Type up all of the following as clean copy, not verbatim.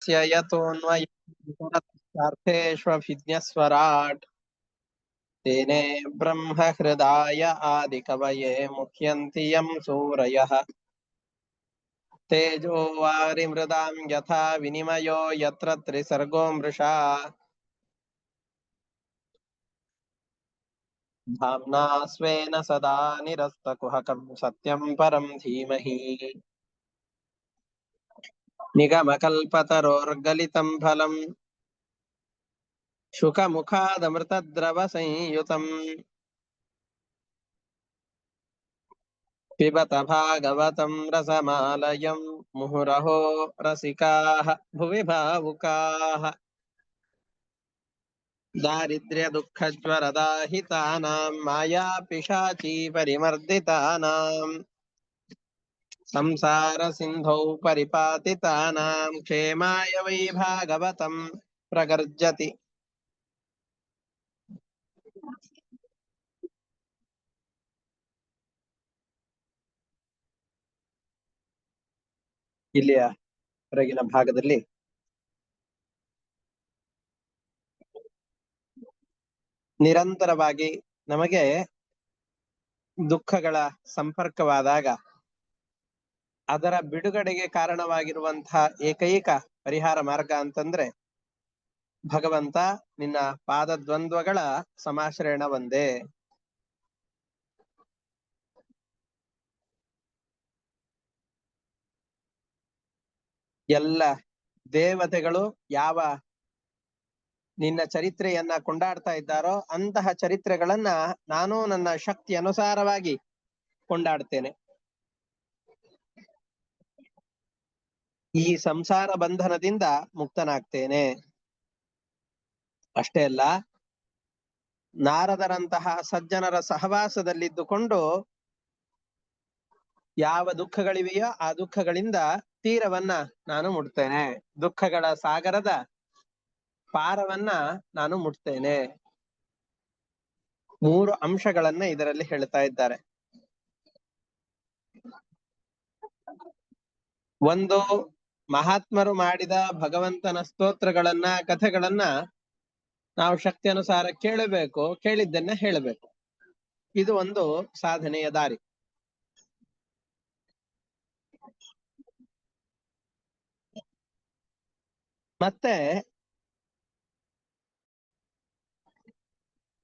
यतोऽन्वयार्थेष्वभिज्ञस्वराट् तेने ब्रह्म हृदाय आदिकवये मुह्यन्ति यं सूरयः तेजो वारिमृदां यथा विनिमयो यत्र त्रिसर्गो मृषा धाम्ना स्वेन सदा निरस्तकुहकं सत्यं परं धीमहि निगमकल्पतरोर्गलितं फलं शुकमुखादमृतद्रवसंयुतम् पिबत भागवतं रसमालयं मुहुरहो रसिकाः भुवि भावुकाः दारिद्र्यदुःखज्वरदाहितानां मायापिशाची परिमर्दितानां संसारसिन्धौ परिपातितानां क्षेमाय वै भागवतं प्रगर्जति ಇಲ್ಲಿಯ ಹೊರಗಿನ ಭಾಗದಲ್ಲಿ ನಿರಂತರವಾಗಿ ನಮಗೆ ದುಃಖಗಳ ಸಂಪರ್ಕವಾದಾಗ ಅದರ ಬಿಡುಗಡೆಗೆ ಕಾರಣವಾಗಿರುವಂತಹ ಏಕೈಕ ಪರಿಹಾರ ಮಾರ್ಗ ಅಂತಂದ್ರೆ ಭಗವಂತ ನಿನ್ನ ಪಾದದ್ವಂದ್ವಗಳ ಸಮಾಶ್ರಯಣ ಒಂದೇ. ಎಲ್ಲ ದೇವತೆಗಳು ಯಾವ ನಿನ್ನ ಚರಿತ್ರೆಯನ್ನ ಕೊಂಡಾಡ್ತಾ ಇದ್ದಾರೋ ಅಂತಹ ಚರಿತ್ರೆಗಳನ್ನ ನಾನು ನನ್ನ ಶಕ್ತಿ ಅನುಸಾರವಾಗಿ ಕೊಂಡಾಡ್ತೇನೆ. ಈ ಸಂಸಾರ ಬಂಧನದಿಂದ ಮುಕ್ತನಾಗ್ತೇನೆ. ಅಷ್ಟೇ ಅಲ್ಲ, ನಾರದರಂತಹ ಸಜ್ಜನರ ಸಹವಾಸದಲ್ಲಿದ್ದುಕೊಂಡು ಯಾವ ದುಃಖಗಳಿವೆಯೋ ಆ ದುಃಖಗಳಿಂದ ತೀರವನ್ನ ನಾನು ಮುಟ್ತೇನೆ. ದುಃಖಗಳ ಸಾಗರದ ಪಾರವನ್ನ ನಾನು ಮುಟ್ತೇನೆ. 3 ಅಂಶಗಳನ್ನ ಇದರಲ್ಲಿ ಹೇಳ್ತಾ ಇದ್ದಾರೆ. ಒಂದು, ಮಹಾತ್ಮರು ಮಾಡಿದ ಭಗವಂತನ ಸ್ತೋತ್ರಗಳನ್ನ ಕಥೆಗಳನ್ನ ನಾವು ಶಕ್ತಿ ಅನುಸಾರ ಕೇಳಬೇಕು, ಕೇಳಿದ್ದನ್ನ ಹೇಳಬೇಕು. ಇದು ಒಂದು ಸಾಧನೆಯ ದಾರಿ. ಮತ್ತೆ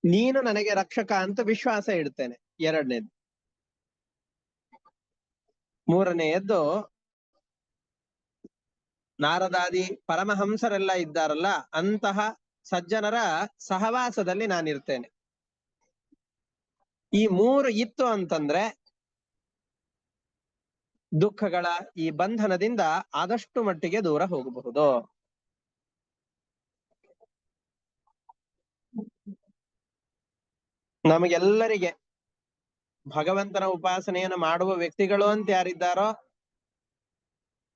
ನೀನು ನನಗೆ ರಕ್ಷಕ ಅಂತ ವಿಶ್ವಾಸ ಇಡ್ತೇನೆ, ಎರಡನೇದು. ಮೂರನೆಯದ್ದು, ನಾರದಾದಿ ಪರಮಹಂಸರೆಲ್ಲ ಇದ್ದಾರಲ್ಲ ಅಂತಹ ಸಜ್ಜನರ ಸಹವಾಸದಲ್ಲಿ ನಾನಿರ್ತೇನೆ. ಈ 3 ಇತ್ತು ಅಂತಂದ್ರೆ ದುಃಖಗಳ ಈ ಬಂಧನದಿಂದ ಆದಷ್ಟು ಮಟ್ಟಿಗೆ ದೂರ ಹೋಗಬಹುದು. ನಮಗೆಲ್ಲರಿಗೆ ಭಗವಂತನ ಉಪಾಸನೆಯನ್ನು ಮಾಡುವ ವ್ಯಕ್ತಿಗಳು ಅಂತ ಯಾರಿದ್ದಾರೋ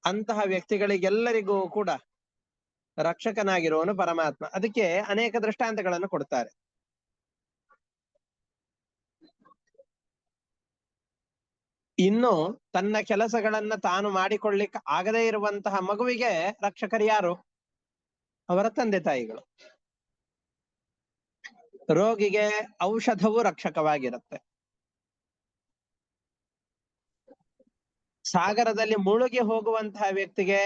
ಅಂತಹ ವ್ಯಕ್ತಿಗಳಿಗೆಲ್ಲರಿಗೂ ಕೂಡ ರಕ್ಷಕನಾಗಿರುವನು ಪರಮಾತ್ಮ. ಅದಕ್ಕೆ ಅನೇಕ ದೃಷ್ಟಾಂತಗಳನ್ನು ಕೊಡ್ತಾರೆ. ಇನ್ನು ತನ್ನ ಕೆಲಸಗಳನ್ನ ತಾನು ಮಾಡಿಕೊಳ್ಳಿಕ್ಕೆ ಆಗದೇ ಇರುವಂತಹ ಮಗುವಿಗೆ ರಕ್ಷಕರು ಯಾರು? ಅವರ ತಂದೆ ತಾಯಿಗಳು. ರೋಗಿಗೆ ಔಷಧವು ರಕ್ಷಕವಾಗಿರುತ್ತೆ. ಸಾಗರದಲ್ಲಿ ಮುಳುಗಿ ಹೋಗುವಂತಹ ವ್ಯಕ್ತಿಗೆ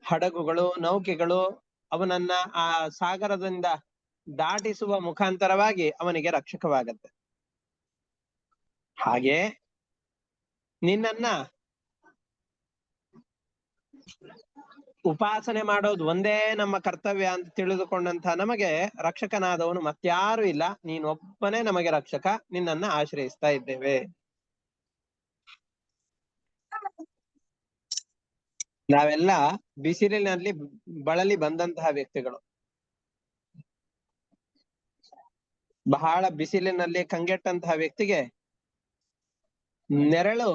ಹಡಗುಗಳು, ನೌಕೆಗಳು ಅವನನ್ನ ಆ ಸಾಗರದಿಂದ ದಾಟಿಸುವ ಮುಖಾಂತರವಾಗಿ ಅವನಿಗೆ ರಕ್ಷಕವಾಗತ್ತೆ. ಹಾಗೆ ನಿನ್ನನ್ನ ಉಪಾಸನೆ ಮಾಡೋದು ಒಂದೇ ನಮ್ಮ ಕರ್ತವ್ಯ ಅಂತ ತಿಳಿದುಕೊಂಡಂತ ನಮಗೆ ರಕ್ಷಕನಾದವನು ಮತ್ಯಾರು ಇಲ್ಲ, ನೀನೊಬ್ಬನೇ ನಮಗೆ ರಕ್ಷಕ. ನಿನ್ನನ್ನ ಆಶ್ರಯಿಸ್ತಾ ಇದ್ದೇವೆ. ನಾವೆಲ್ಲ ಬಿಸಿಲಿನಲ್ಲಿ ಬಳಲಿ ಬಂದಂತಹ ವ್ಯಕ್ತಿಗಳು. ಬಹಳ ಬಿಸಿಲಿನಲ್ಲಿ ಕಂಗೆಟ್ಟಂತಹ ವ್ಯಕ್ತಿಗೆ ನೆರಳು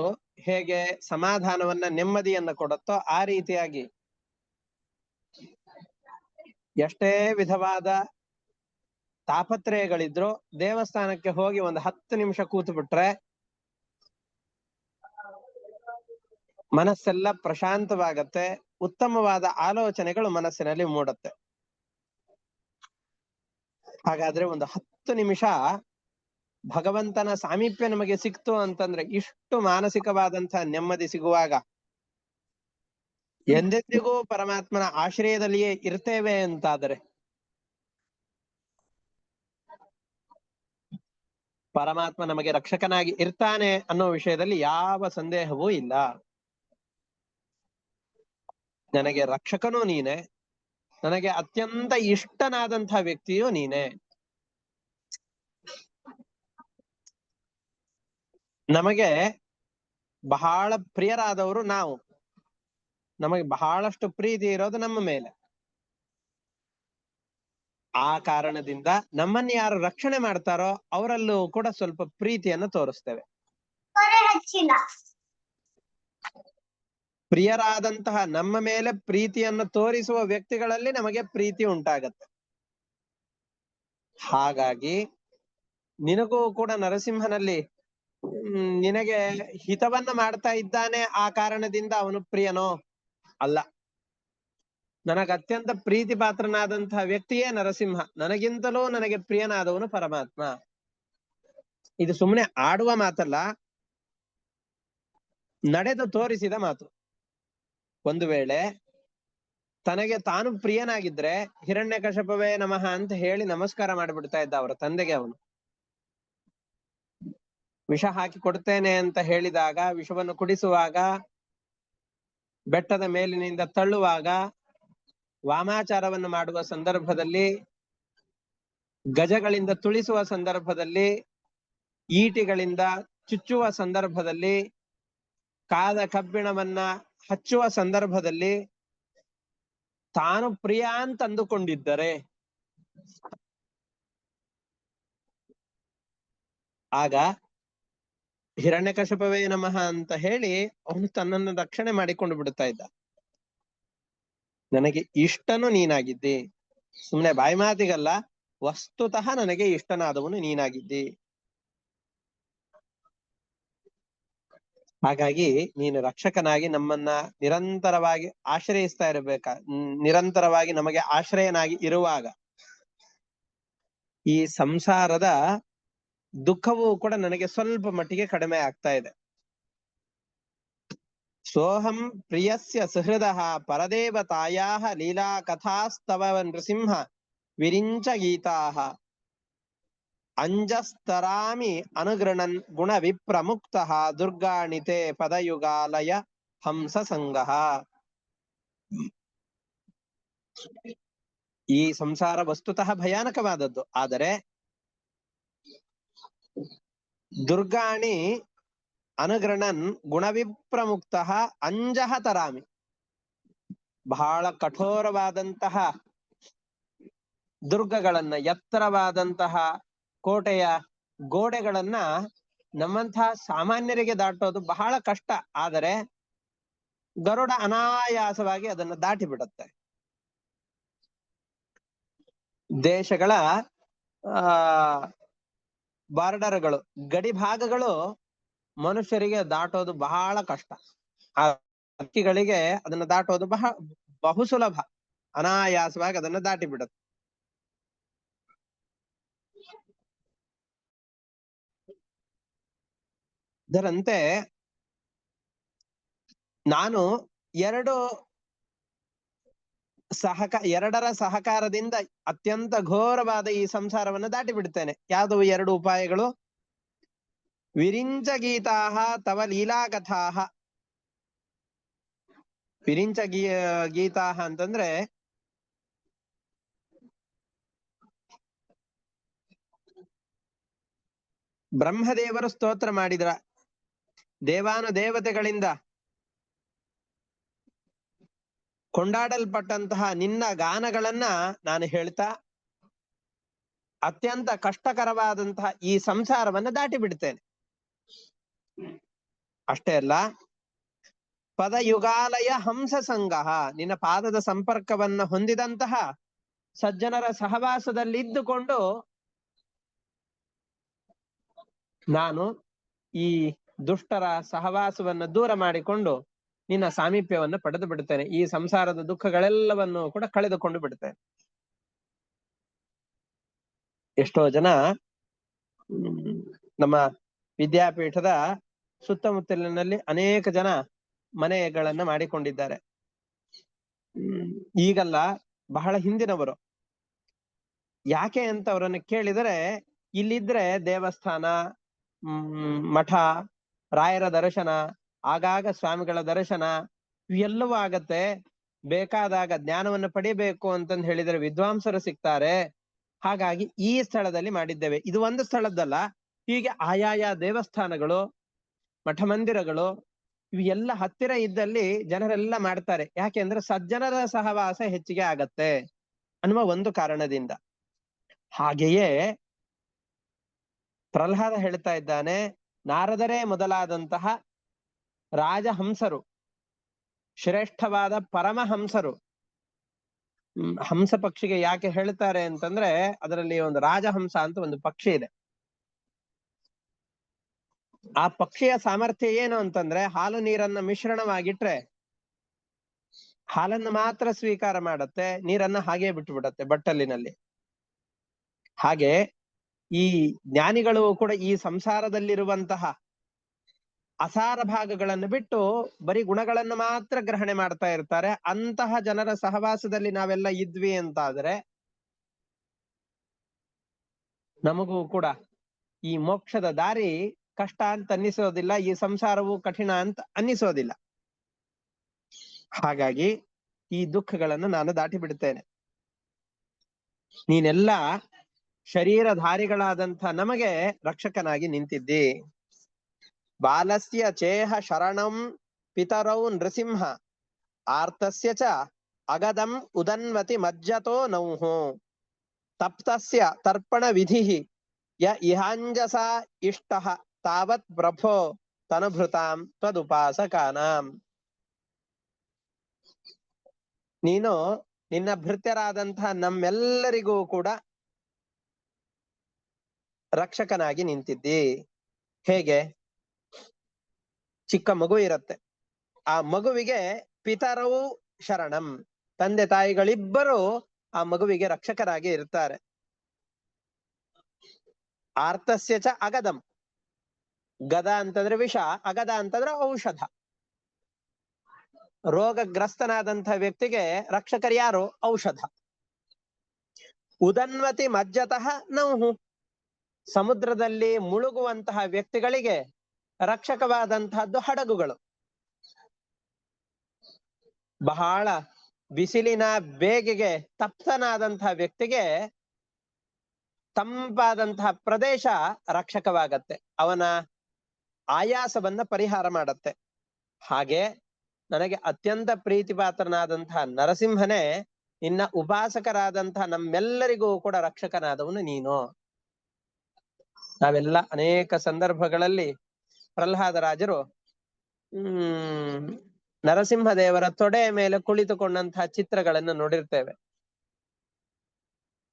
ಹೇಗೆ ಸಮಾಧಾನವನ್ನ, ನೆಮ್ಮದಿಯನ್ನ ಕೊಡುತ್ತೋ ಆ ರೀತಿಯಾಗಿ ಎಷ್ಟೇ ವಿಧವಾದ ತಾಪತ್ರಯಗಳಿದ್ರು ದೇವಸ್ಥಾನಕ್ಕೆ ಹೋಗಿ ಒಂದು 10 ನಿಮಿಷ ಕೂತು ಬಿಟ್ರೆ ಮನಸ್ಸೆಲ್ಲ ಪ್ರಶಾಂತವಾಗತ್ತೆ. ಉತ್ತಮವಾದ ಆಲೋಚನೆಗಳು ಮನಸ್ಸಿನಲ್ಲಿ ಮೂಡುತ್ತೆ. ಹಾಗಾದ್ರೆ ಒಂದು 10 ನಿಮಿಷ ಭಗವಂತನ ಸಾಮೀಪ್ಯ ನಮಗೆ ಸಿಕ್ತು ಅಂತಂದ್ರೆ, ಇಷ್ಟು ಮಾನಸಿಕವಾದಂತಹ ನೆಮ್ಮದಿ ಸಿಗುವಾಗ ಎಂದೆಂದಿಗೂ ಪರಮಾತ್ಮನ ಆಶ್ರಯದಲ್ಲಿಯೇ ಇರ್ತೇವೆ ಅಂತಾದರೆ ಪರಮಾತ್ಮ ನಮಗೆ ರಕ್ಷಕನಾಗಿ ಇರ್ತಾನೆ ಅನ್ನೋ ವಿಷಯದಲ್ಲಿ ಯಾವ ಸಂದೇಹವೂ ಇಲ್ಲ. ನನಗೆ ರಕ್ಷಕನೂ ನೀನೆ, ನನಗೆ ಅತ್ಯಂತ ಇಷ್ಟನಾದಂತಹ ವ್ಯಕ್ತಿಯೂ ನೀನೆ. ನಮಗೆ ಬಹಳ ಪ್ರಿಯರಾದವರು ನಾವು, ನಮಗೆ ಬಹಳಷ್ಟು ಪ್ರೀತಿ ಇರೋದು ನಮ್ಮ ಮೇಲೆ. ಆ ಕಾರಣದಿಂದ ನಮ್ಮನ್ನು ಯಾರು ರಕ್ಷಣೆ ಮಾಡ್ತಾರೋ ಅವರಲ್ಲೂ ಕೂಡ ಸ್ವಲ್ಪ ಪ್ರೀತಿಯನ್ನು ತೋರಿಸ್ತೇವೆ. ಪ್ರಿಯರಾದಂತಹ ನಮ್ಮ ಮೇಲೆ ಪ್ರೀತಿಯನ್ನು ತೋರಿಸುವ ವ್ಯಕ್ತಿಗಳಲ್ಲಿ ನಮಗೆ ಪ್ರೀತಿ ಉಂಟಾಗತ್ತೆ. ಹಾಗಾಗಿ ನಿನಗೂ ಕೂಡ ನರಸಿಂಹನಲ್ಲಿ ನಿನಗೆ ಹಿತವನ್ನ ಮಾಡ್ತಾ ಇದ್ದಾನೆ, ಆ ಕಾರಣದಿಂದ ಅವನು ಪ್ರಿಯನೋ? ಅಲ್ಲ. ನನಗೆ ಅತ್ಯಂತ ಪ್ರೀತಿ ಪಾತ್ರನಾದಂತಹ ವ್ಯಕ್ತಿಯೇ ನರಸಿಂಹ, ನನಗಿಂತಲೂ ನನಗೆ ಪ್ರಿಯನಾದವನು ಪರಮಾತ್ಮ. ಇದು ಸುಮ್ಮನೆ ಆಡುವ ಮಾತಲ್ಲ, ನಡೆದು ತೋರಿಸಿದ ಮಾತು. ಒಂದು ವೇಳೆ ತನಗೆ ತಾನು ಪ್ರಿಯನಾಗಿದ್ರೆ ಹಿರಣ್ಯಕಶಪವೇ ನಮಃ ಅಂತ ಹೇಳಿ ನಮಸ್ಕಾರ ಮಾಡಿಬಿಡ್ತಾ ಇದ್ದ ಅವರ ತಂದೆಗೆ. ಅವನು ವಿಷ ಹಾಕಿ ಕೊಡ್ತೇನೆ ಅಂತ ಹೇಳಿದಾಗ, ವಿಷವನ್ನು ಕುಡಿಸುವಾಗ, ಬೆಟ್ಟದ ಮೇಲಿನಿಂದ ತಳ್ಳುವಾಗ, ವಾಮಾಚಾರವನ್ನು ಮಾಡುವ ಸಂದರ್ಭದಲ್ಲಿ, ಗಜಗಳಿಂದ ತುಳಿಸುವ ಸಂದರ್ಭದಲ್ಲಿ, ಈಟಿಗಳಿಂದ ಚುಚ್ಚುವ ಸಂದರ್ಭದಲ್ಲಿ, ಕಾದ ಕಬ್ಬಿಣವನ್ನ ಹಚ್ಚುವ ಸಂದರ್ಭದಲ್ಲಿ ತಾನು ಪ್ರಿಯ ಅಂತ ಅಂದುಕೊಂಡಿದ್ದರೆ ಆಗ ಹಿರಣ್ಯಕಶಪವೇ ನಮಃ ಅಂತ ಹೇಳಿ ಅವನು ತನ್ನನ್ನು ರಕ್ಷಣೆ ಮಾಡಿಕೊಂಡು ಬಿಡುತ್ತಾ ಇದ್ದ. ನನಗೆ ಇಷ್ಟನು ನೀನಾಗಿದ್ದಿ, ಸುಮ್ಮನೆ ಬಾಯಿ ಮಾತಿಗಲ್ಲ, ವಸ್ತುತಃ ನನಗೆ ಇಷ್ಟನಾದವನು ನೀನಾಗಿದ್ದಿ. ಹಾಗಾಗಿ ನೀನು ರಕ್ಷಕನಾಗಿ ನಮ್ಮನ್ನ ನಿರಂತರವಾಗಿ ಆಶ್ರಯಿಸ್ತಾ ನಿರಂತರವಾಗಿ ನಮಗೆ ಆಶ್ರಯನಾಗಿ ಇರುವಾಗ ಈ ಸಂಸಾರದ ದುಃಖವೂ ಕೂಡ ನನಗೆ ಸ್ವಲ್ಪ ಮಟ್ಟಿಗೆ ಕಡಿಮೆ ಆಗ್ತಾ ಇದೆ. ಸೋಹಂ ಪ್ರಿಯಸ್ಯ ಸುಹೃದಃ ಪರದೇವತಾಯಾಃ ಲೀಲಾ ಕಥಾಸ್ತವ ನೃಸಿಂಹ ವಿರಿಂಚ ಗೀತಾಃ ಅಂಜಸ್ತರಾಮಿ ಅನುಗೃಣನ್ ಗುಣ ವಿಪ್ರಮುಕ್ತಃ ದುರ್ಗಾಣಿತೆ ಪದಯುಗಾಲಯ ಹಂಸ ಸಂಗಃ. ಈ ಸಂಸಾರ ವಸ್ತುತಃ ಭಯಾನಕವಾದದ್ದು, ಆದರೆ ದುರ್ಗಾಣಿ ಅನುಗೃಣನ್ ಗುಣವಿಪ್ರಮುಕ್ತ ಅಂಜಹ ತರಾಮಿ. ಬಹಳ ಕಠೋರವಾದಂತಹ ದುರ್ಗಗಳನ್ನ, ಎತ್ತರವಾದಂತಹ ಕೋಟೆಯ ಗೋಡೆಗಳನ್ನ ನಮ್ಮಂತಹ ಸಾಮಾನ್ಯರಿಗೆ ದಾಟೋದು ಬಹಳ ಕಷ್ಟ. ಆದರೆ ಗರುಡ ಅನಾಯಾಸವಾಗಿ ಅದನ್ನು ದಾಟಿ ಬಿಡುತ್ತೆ. ದೇಶಗಳ ಬಾರ್ಡರ್ಗಳು, ಗಡಿ ಭಾಗಗಳು ಮನುಷ್ಯರಿಗೆ ದಾಟೋದು ಬಹಳ ಕಷ್ಟ. ಆ ಹಕ್ಕಿಗಳಿಗೆ ಅದನ್ನ ದಾಟೋದು ಬಹು ಸುಲಭ, ಅನಾಯಾಸವಾಗಿ ಅದನ್ನ ದಾಟಿ ಬಿಡುತ್ತೆ. ಇದರಂತೆ ನಾನು ಎರಡರ ಸಹಕಾರದಿಂದ ಅತ್ಯಂತ ಘೋರವಾದ ಈ ಸಂಸಾರವನ್ನು ದಾಟಿ ಬಿಡ್ತೇನೆ. ಯಾವುದು 2 ಉಪಾಯಗಳು? ವಿರಿಂಚ ಗೀತಾಹ ತವ ಲೀಲಾಕಥಾಹ. ವಿರಿಂಚ ಗೀತಾಹ ಅಂತಂದ್ರೆ ಬ್ರಹ್ಮದೇವರು ಸ್ತೋತ್ರ ಮಾಡಿದ್ರ, ದೇವಾನುದೇವತೆಗಳಿಂದ ಕೊಂಡಾಡಲ್ಪಟ್ಟಂತಹ ನಿನ್ನ ಗಾನಗಳನ್ನ ನಾನು ಹೇಳ್ತಾ ಅತ್ಯಂತ ಕಷ್ಟಕರವಾದಂತಹ ಈ ಸಂಸಾರವನ್ನು ದಾಟಿ ಬಿಡ್ತೇನೆ. ಅಷ್ಟೇ ಅಲ್ಲ, ಪದಯುಗಾಲಯ ಹಂಸ ಸಂಗಃ, ನಿನ್ನ ಪಾದದ ಸಂಪರ್ಕವನ್ನ ಹೊಂದಿದಂತಹ ಸಜ್ಜನರ ಸಹವಾಸದಲ್ಲಿದ್ದುಕೊಂಡು ನಾನು ಈ ದುಷ್ಟರ ಸಹವಾಸವನ್ನು ದೂರ ಮಾಡಿಕೊಂಡು ನಿನ್ನ ಸಾಮೀಪ್ಯವನ್ನು ಪಡೆದು ಬಿಡುತ್ತೇನೆ, ಈ ಸಂಸಾರದ ದುಃಖಗಳೆಲ್ಲವನ್ನು ಕೂಡ ಕಳೆದುಕೊಂಡು ಬಿಡುತ್ತೇನೆ. ಎಷ್ಟೋ ಜನ ನಮ್ಮ ವಿದ್ಯಾಪೀಠದ ಸುತ್ತಮುತ್ತಲಿನಲ್ಲಿ ಅನೇಕ ಜನ ಮನೆಗಳನ್ನ ಮಾಡಿಕೊಂಡಿದ್ದಾರೆ. ಈಗಲ್ಲ, ಬಹಳ ಹಿಂದಿನವರು. ಯಾಕೆ ಅಂತ ಅವರನ್ನು ಕೇಳಿದರೆ, ಇಲ್ಲಿದ್ರೆ ದೇವಸ್ಥಾನ, ಮಠ, ರಾಯರ ದರ್ಶನ, ಆಗಾಗ ಸ್ವಾಮಿಗಳ ದರ್ಶನ ಇವೆಲ್ಲವೂ ಆಗತ್ತೆ. ಬೇಕಾದಾಗ ಜ್ಞಾನವನ್ನು ಪಡಿಬೇಕು ಅಂತಂದು ಹೇಳಿದರೆ ವಿದ್ವಾಂಸರು ಸಿಗ್ತಾರೆ. ಹಾಗಾಗಿ ಈ ಸ್ಥಳದಲ್ಲಿ ಮಾಡಿದ್ದೇವೆ. ಇದು ಒಂದು ಸ್ಥಳದ್ದಲ್ಲ, ಹೀಗೆ ಆಯಾಯ ದೇವಸ್ಥಾನಗಳು, ಮಠ ಮಂದಿರಗಳು ಇವು ಎಲ್ಲ ಹತ್ತಿರ ಇದ್ದಲ್ಲಿ ಜನರೆಲ್ಲ ಮಾಡ್ತಾರೆ. ಯಾಕೆಂದ್ರೆ ಸಜ್ಜನರ ಸಹವಾಸ ಹೆಚ್ಚಿಗೆ ಆಗತ್ತೆ ಅನ್ನುವ ಒಂದು ಕಾರಣದಿಂದ. ಹಾಗೆಯೇ ಪ್ರಹ್ಲಾದ ಹೇಳ್ತಾ ಇದ್ದಾನೆ, ನಾರದರೇ ಮೊದಲಾದಂತಹ ರಾಜಹಂಸರು, ಶ್ರೇಷ್ಠವಾದ ಪರಮಹಂಸರು. ಹಂಸ ಪಕ್ಷಿಗೆ ಯಾಕೆ ಹೇಳ್ತಾರೆ ಅಂತಂದ್ರೆ, ಅದರಲ್ಲಿ ಒಂದು ರಾಜಹಂಸ ಅಂತ ಒಂದು ಪಕ್ಷಿ ಇದೆ. ಆ ಪಕ್ಷಿಯ ಸಾಮರ್ಥ್ಯ ಏನು ಅಂತಂದ್ರೆ, ಹಾಲು ನೀರನ್ನ ಮಿಶ್ರಣವಾಗಿಟ್ರೆ ಹಾಲನ್ನು ಮಾತ್ರ ಸ್ವೀಕಾರ ಮಾಡತ್ತೆ, ನೀರನ್ನ ಹಾಗೆ ಬಿಟ್ಟು ಬಿಡತ್ತೆ ಬಟ್ಟಲಿನಲ್ಲಿ. ಹಾಗೆ ಈ ಜ್ಞಾನಿಗಳು ಕೂಡ ಈ ಸಂಸಾರದಲ್ಲಿರುವಂತಹ ಅಸಾರ ಭಾಗಗಳನ್ನು ಬಿಟ್ಟು ಬರೀ ಗುಣಗಳನ್ನು ಮಾತ್ರ ಗ್ರಹಣೆ ಮಾಡ್ತಾ ಇರ್ತಾರೆ. ಅಂತಹ ಜನರ ಸಹವಾಸದಲ್ಲಿ ನಾವೆಲ್ಲ ಇದ್ವಿ ಅಂತಾದ್ರೆ ನಮಗೂ ಕೂಡ ಈ ಮೋಕ್ಷದ ದಾರಿ ಕಷ್ಟ ಅಂತ ಅನ್ನಿಸೋದಿಲ್ಲ, ಈ ಸಂಸಾರವು ಕಠಿಣ ಅಂತ ಅನ್ನಿಸೋದಿಲ್ಲ. ಹಾಗಾಗಿ ಈ ದುಃಖಗಳನ್ನು ನಾನು ದಾಟಿ ಬಿಡುತ್ತೇನೆ. ನೀನೆಲ್ಲ ಶರೀರಧಾರಿಗಳಾದಂಥ ನಮಗೆ ರಕ್ಷಕನಾಗಿ ನಿಂತಿದ್ದಿ. ಬಾಲಸ್ಯ ಚೇಹ ಶರಣಂ ಪಿತರೌ ನೃಸಿಂಹ ಆರ್ತಸ್ಯ ಚ ಅಗದಂ ಉದನ್ವತಿ ಮಜ್ಜತೋ ನೌಹು ತಪ್ತಸ್ಯ ತರ್ಪಣ ವಿಧಿ ಯ ಇಹಾಂಜಸಾ ಇಷ್ಟಃ ತಾವತ್ ಪ್ರಭೋ ತನುಭೃತಾಂ ತ್ವದುಪಾಸಕಾನಾಂ. ನೀನು ನಿನ್ನ ಭೃತ್ಯರಾದಂತಹ ನಮ್ಮೆಲ್ಲರಿಗೂ ಕೂಡ ರಕ್ಷಕನಾಗಿ ನಿಂತಿದ್ದಿ. ಹೇಗೆ? ಚಿಕ್ಕ ಮಗು ಇರತ್ತೆ, ಆ ಮಗುವಿಗೆ ಪಿತರವು ಶರಣಂ, ತಂದೆ ತಾಯಿಗಳಿಬ್ಬರು ಆ ಮಗುವಿಗೆ ರಕ್ಷಕರಾಗಿ ಇರ್ತಾರೆ. ಆರ್ತಸ್ಯ ಚ ಅಗದಂ, ಗದ ಅಂತಂದ್ರೆ ವಿಷ, ಅಗದ ಅಂತಂದ್ರೆ ಔಷಧ. ರೋಗಗ್ರಸ್ತನಾದಂತಹ ವ್ಯಕ್ತಿಗೆ ರಕ್ಷಕರು ಯಾರು? ಔಷಧ. ಉದನ್ವತಿ ಮಜ್ಜತಃ ನೌಹು, ಸಮುದ್ರದಲ್ಲಿ ಮುಳುಗುವಂತಹ ವ್ಯಕ್ತಿಗಳಿಗೆ ರಕ್ಷಕವಾದಂತಹದ್ದು ಹಡಗುಗಳು. ಬಹಳ ಬಿಸಿಲಿನ ಬೇಗೆಗೆ ತಪ್ತನಾದಂತಹ ವ್ಯಕ್ತಿಗೆ ತಂಪಾದಂತಹ ಪ್ರದೇಶ ರಕ್ಷಕವಾಗತ್ತೆ, ಅವನ ಆಯಾಸವನ್ನ ಪರಿಹಾರ ಮಾಡತ್ತೆ. ಹಾಗೆ ನನಗೆ ಅತ್ಯಂತ ಪ್ರೀತಿಪಾತ್ರನಾದಂತಹ ನರಸಿಂಹನೇ ನಿನ್ನ ಉಪಾಸಕರಾದಂತಹ ನಮ್ಮೆಲ್ಲರಿಗೂ ಕೂಡ ರಕ್ಷಕನಾದವನು ನೀನು. ನಾವೆಲ್ಲ ಅನೇಕ ಸಂದರ್ಭಗಳಲ್ಲಿ ಪ್ರಹ್ಲಾದರಾಜರು ನರಸಿಂಹದೇವರ ತೊಡೆಯ ಮೇಲೆ ಕುಳಿತುಕೊಂಡಂತಹ ಚಿತ್ರಗಳನ್ನು ನೋಡಿರ್ತೇವೆ.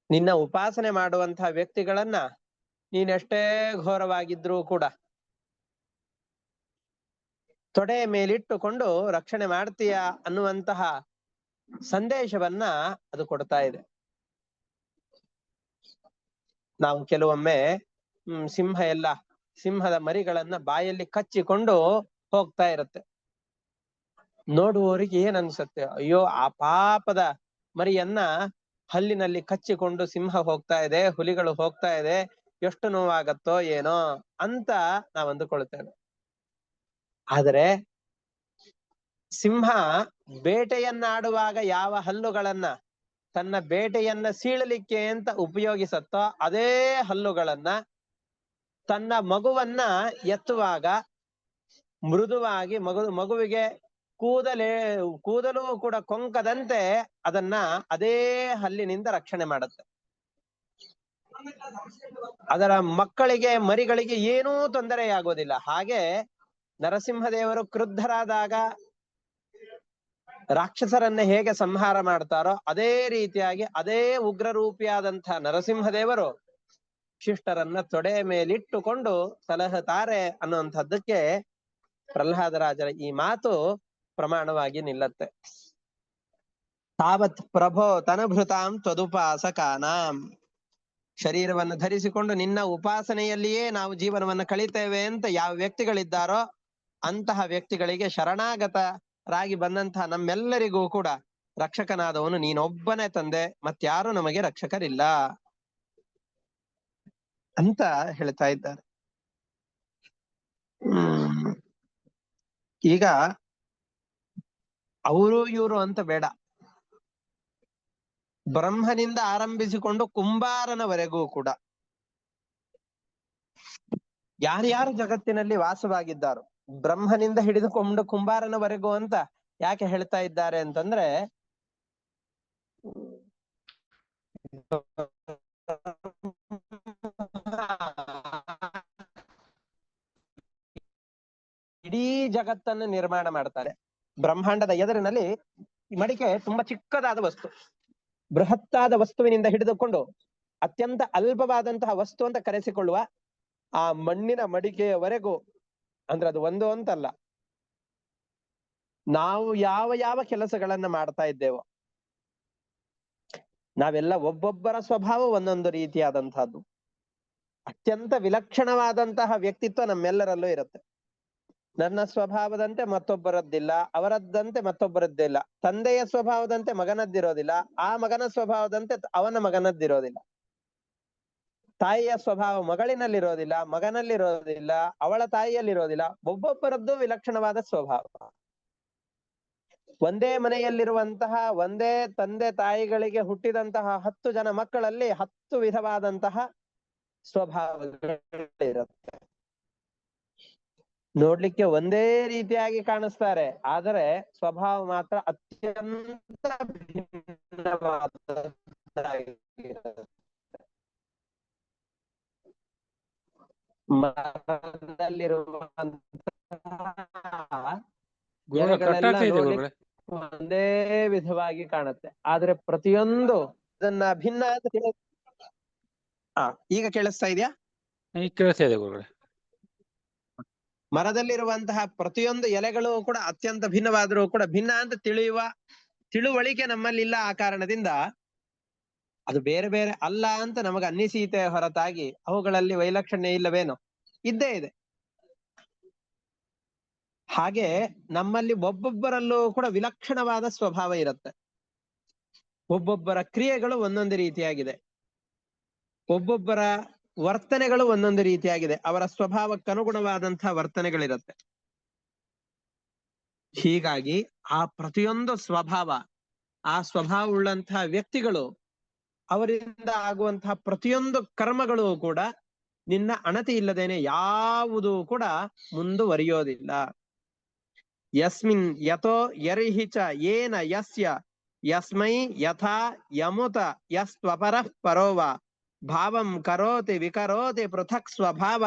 ನಿನ್ನ ಉಪಾಸನೆ ಮಾಡುವಂತಹ ವ್ಯಕ್ತಿಗಳನ್ನ ನೀನೆಷ್ಟೇ ಘೋರವಾಗಿದ್ರೂ ಕೂಡ ತೊಡೆಯ ಮೇಲಿಟ್ಟುಕೊಂಡು ರಕ್ಷಣೆ ಮಾಡ್ತೀಯ ಅನ್ನುವಂತಹ ಸಂದೇಶವನ್ನ ಅದು ಕೊಡ್ತಾ ಇದೆ. ನಾವು ಕೆಲವೊಮ್ಮೆ ಸಿಂಹದ ಮರಿಗಳನ್ನ ಬಾಯಲ್ಲಿ ಕಚ್ಚಿಕೊಂಡು ಹೋಗ್ತಾ ಇರುತ್ತೆ. ನೋಡುವವರಿಗೆ ಏನ್ ಅನ್ಸುತ್ತೆ, ಅಯ್ಯೋ ಆ ಪಾಪದ ಮರಿಯನ್ನ ಹಲ್ಲಿನಲ್ಲಿ ಕಚ್ಚಿಕೊಂಡು ಸಿಂಹ ಹೋಗ್ತಾ ಇದೆ, ಹುಲಿಗಳು ಹೋಗ್ತಾ ಇದೆ, ಎಷ್ಟು ನೋವಾಗತ್ತೋ ಏನೋ ಅಂತ ನಾವು ಅಂದುಕೊಳ್ತೇವೆ. ಆದರೆ ಸಿಂಹ ಬೇಟೆಯನ್ನಾಡುವಾಗ ಯಾವ ಹಲ್ಲುಗಳನ್ನ ತನ್ನ ಬೇಟೆಯನ್ನ ಸೀಳಲಿಕ್ಕೆ ಅಂತ ಉಪಯೋಗಿಸತ್ತೋ ಅದೇ ಹಲ್ಲುಗಳನ್ನ ತನ್ನ ಮಗುವನ್ನ ಎತ್ತುವಾಗ ಮೃದುವಾಗಿ ಮಗುವಿಗೆ ಕೂದಲು ಕೂಡ ಕೊಂಕದಂತೆ ಅದನ್ನ ಅದೇ ಹಲ್ಲಿನಿಂದ ರಕ್ಷಣೆ ಮಾಡುತ್ತೆ. ಅದರ ಮಕ್ಕಳಿಗೆ, ಮರಿಗಳಿಗೆ ಏನೂ ತೊಂದರೆಯಾಗೋದಿಲ್ಲ. ಹಾಗೆ ನರಸಿಂಹದೇವರು ಕ್ರುದ್ಧರಾದಾಗ ರಾಕ್ಷಸರನ್ನ ಹೇಗೆ ಸಂಹಾರ ಮಾಡ್ತಾರೋ ಅದೇ ರೀತಿಯಾಗಿ ಅದೇ ಉಗ್ರರೂಪಿಯಾದಂತಹ ನರಸಿಂಹದೇವರು ಶಿಷ್ಟರನ್ನ ತೊಡೆಯ ಮೇಲಿಟ್ಟುಕೊಂಡು ಸಲಹುತ್ತಾರೆ ಅನ್ನುವಂಥದ್ದಕ್ಕೆ ಪ್ರಹ್ಲಾದರಾಜರ ಈ ಮಾತು ಪ್ರಮಾಣವಾಗಿ ನಿಲ್ಲತ್ತೆ. ತಾವತ್ ಪ್ರಭೋ ತನಭೃತಾಂ ತ್ವದುಪಾಸಕಾನಾಂ. ಶರೀರವನ್ನು ಧರಿಸಿಕೊಂಡು ನಿನ್ನ ಉಪಾಸನೆಯಲ್ಲಿಯೇ ನಾವು ಜೀವನವನ್ನು ಕಳೀತೇವೆ ಅಂತ ಯಾವ ವ್ಯಕ್ತಿಗಳಿದ್ದಾರೋ ಅಂತಹ ವ್ಯಕ್ತಿಗಳಿಗೆ ಶರಣಾಗತರಾಗಿ ಬಂದಂತಹ ನಮ್ಮೆಲ್ಲರಿಗೂ ಕೂಡ ರಕ್ಷಕನಾದವನು ನೀನೊಬ್ಬನೇ ತಂದೆ, ಮತ್ಯಾರು ನಮಗೆ ರಕ್ಷಕರಿಲ್ಲ ಅಂತ ಹೇಳ್ತಾ ಇದ್ದಾರೆ. ಈಗ ಅವರು ಇವರು ಅಂತ ಬೇಡ, ಬ್ರಹ್ಮನಿಂದ ಆರಂಭಿಸಿಕೊಂಡು ಕುಂಬಾರನವರೆಗೂ ಕೂಡ ಯಾರ್ಯಾರು ಜಗತ್ತಿನಲ್ಲಿ ವಾಸವಾಗಿದ್ದಾರೋ, ಬ್ರಹ್ಮನಿಂದ ಹಿಡಿದುಕೊಂಡು ಕುಂಬಾರನವರೆಗೂ ಅಂತ ಯಾಕೆ ಹೇಳ್ತಾ ಇದ್ದಾರೆ ಅಂತಂದ್ರೆ, ಇಡೀ ಜಗತ್ತನ್ನು ನಿರ್ಮಾಣ ಮಾಡ್ತಾರೆ. ಬ್ರಹ್ಮಾಂಡದ ಎದುರಿನಲ್ಲಿ ಮಡಿಕೆ ತುಂಬಾ ಚಿಕ್ಕದಾದ ವಸ್ತು, ಬೃಹತ್ತಾದ ವಸ್ತುವಿನಿಂದ ಹಿಡಿದುಕೊಂಡು ಅತ್ಯಂತ ಅಲ್ಪವಾದಂತಹ ವಸ್ತು ಅಂತ ಕರೆಸಿಕೊಳ್ಳುವ ಆ ಮಣ್ಣಿನ ಮಡಿಕೆಯವರೆಗೂ, ಅಂದ್ರೆ ಅದು ಒಂದು ಅಂತಲ್ಲ, ನಾವು ಯಾವ ಯಾವ ಕೆಲಸಗಳನ್ನ ಮಾಡ್ತಾ ಇದ್ದೇವೋ ನಾವೆಲ್ಲ ಒಬ್ಬೊಬ್ಬರ ಸ್ವಭಾವ ಒಂದೊಂದು ರೀತಿಯಾದಂತಹದ್ದು. ಅತ್ಯಂತ ವಿಲಕ್ಷಣವಾದಂತಹ ವ್ಯಕ್ತಿತ್ವ ನಮ್ಮೆಲ್ಲರಲ್ಲೂ ಇರುತ್ತೆ. ನನ್ನ ಸ್ವಭಾವದಂತೆ ಮತ್ತೊಬ್ಬರದ್ದಿಲ್ಲ, ಅವರದ್ದಂತೆ ಮತ್ತೊಬ್ಬರದ್ದಿಲ್ಲ. ತಂದೆಯ ಸ್ವಭಾವದಂತೆ ಮಗನದ್ದಿರೋದಿಲ್ಲ, ಆ ಮಗನ ಸ್ವಭಾವದಂತೆ ಅವನ ಮಗನದ್ದಿರೋದಿಲ್ಲ. ತಾಯಿಯ ಸ್ವಭಾವ ಮಗಳಿನಲ್ಲಿರೋದಿಲ್ಲ, ಮಗನಲ್ಲಿರೋದಿಲ್ಲ, ಅವಳ ತಾಯಿಯಲ್ಲಿರೋದಿಲ್ಲ. ಒಬ್ಬೊಬ್ಬರದ್ದು ವಿಲಕ್ಷಣವಾದ ಸ್ವಭಾವ. ಒಂದೇ ಮನೆಯಲ್ಲಿರುವಂತಹ ಒಂದೇ ತಂದೆ ತಾಯಿಗಳಿಗೆ ಹುಟ್ಟಿದಂತಹ 10 ಜನ ಮಕ್ಕಳಲ್ಲಿ 10 ವಿಧವಾದಂತಹ ಸ್ವಭಾವಗಳಿರುತ್ತೆ. ನೋಡ್ಲಿಕ್ಕೆ ಒಂದೇ ರೀತಿಯಾಗಿ ಕಾಣಿಸ್ತಾರೆ, ಆದರೆ ಸ್ವಭಾವ ಮಾತ್ರ ಅತ್ಯಂತ ಒಂದೇ ವಿಧವಾಗಿ ಕಾಣುತ್ತೆ, ಆದ್ರೆ ಪ್ರತಿಯೊಂದು ಅದನ್ನ ಭಿನ್ನ ಅಂತ ಈಗ ಕೇಳಿಸ್ತಾ ಇದೆಯಾ? ಕೇಳಿಸ್ತಾ ಇದೆ ಗುರುಗಳೇ. ಮರದಲ್ಲಿರುವಂತಹ ಪ್ರತಿಯೊಂದು ಎಲೆಗಳು ಕೂಡ ಅತ್ಯಂತ ಭಿನ್ನವಾದರೂ ಕೂಡ ಭಿನ್ನ ಅಂತ ತಿಳುವಳಿಕೆ ನಮ್ಮಲ್ಲಿಲ್ಲ. ಆ ಕಾರಣದಿಂದ ಅದು ಬೇರೆ ಬೇರೆ ಅಲ್ಲ ಅಂತ ನಮಗೆ ಅನ್ನಿಸೀತೆ ಹೊರತಾಗಿ ಅವುಗಳಲ್ಲಿ ವೈಲಕ್ಷಣ್ಯ ಇಲ್ಲವೇನೋ ಇದ್ದೇ ಇದೆ. ಹಾಗೆ ನಮ್ಮಲ್ಲಿ ಒಬ್ಬೊಬ್ಬರಲ್ಲೂ ಕೂಡ ವಿಲಕ್ಷಣವಾದ ಸ್ವಭಾವ ಇರುತ್ತೆ. ಒಬ್ಬೊಬ್ಬರ ಕ್ರಿಯೆಗಳು ಒಂದೊಂದು ರೀತಿಯಾಗಿದೆ, ಒಬ್ಬೊಬ್ಬರ ವರ್ತನೆಗಳು ಒಂದೊಂದು ರೀತಿಯಾಗಿದೆ. ಅವರ ಸ್ವಭಾವಕ್ಕನುಗುಣವಾದಂತಹ ವರ್ತನೆಗಳಿರುತ್ತೆ. ಹೀಗಾಗಿ ಆ ಪ್ರತಿಯೊಂದು ಸ್ವಭಾವ, ಆ ಸ್ವಭಾವವುಳ್ಳಂತಹ ವ್ಯಕ್ತಿಗಳು, ಅವರಿಂದ ಆಗುವಂತಹ ಪ್ರತಿಯೊಂದು ಕರ್ಮಗಳು ಕೂಡ ನಿನ್ನ ಅಣತಿ ಇಲ್ಲದೇನೆ ಯಾವುದೂ ಕೂಡ ಮುಂದುವರಿಯೋದಿಲ್ಲ. ಯಸ್ಮಿನ್ ಯಥೋ ಯರಿಹಿಚ ಏನ ಯಸ್ಯ ಯಸ್ಮೈ ಯಥಾ ಯಮುತ ಯಸ್ತ್ವಪರಃ ಪರೋವ ಭಾವಂ ಕರೋತಿ ವಿಕರೋತಿ ಪೃಥಕ್ ಸ್ವಭಾವ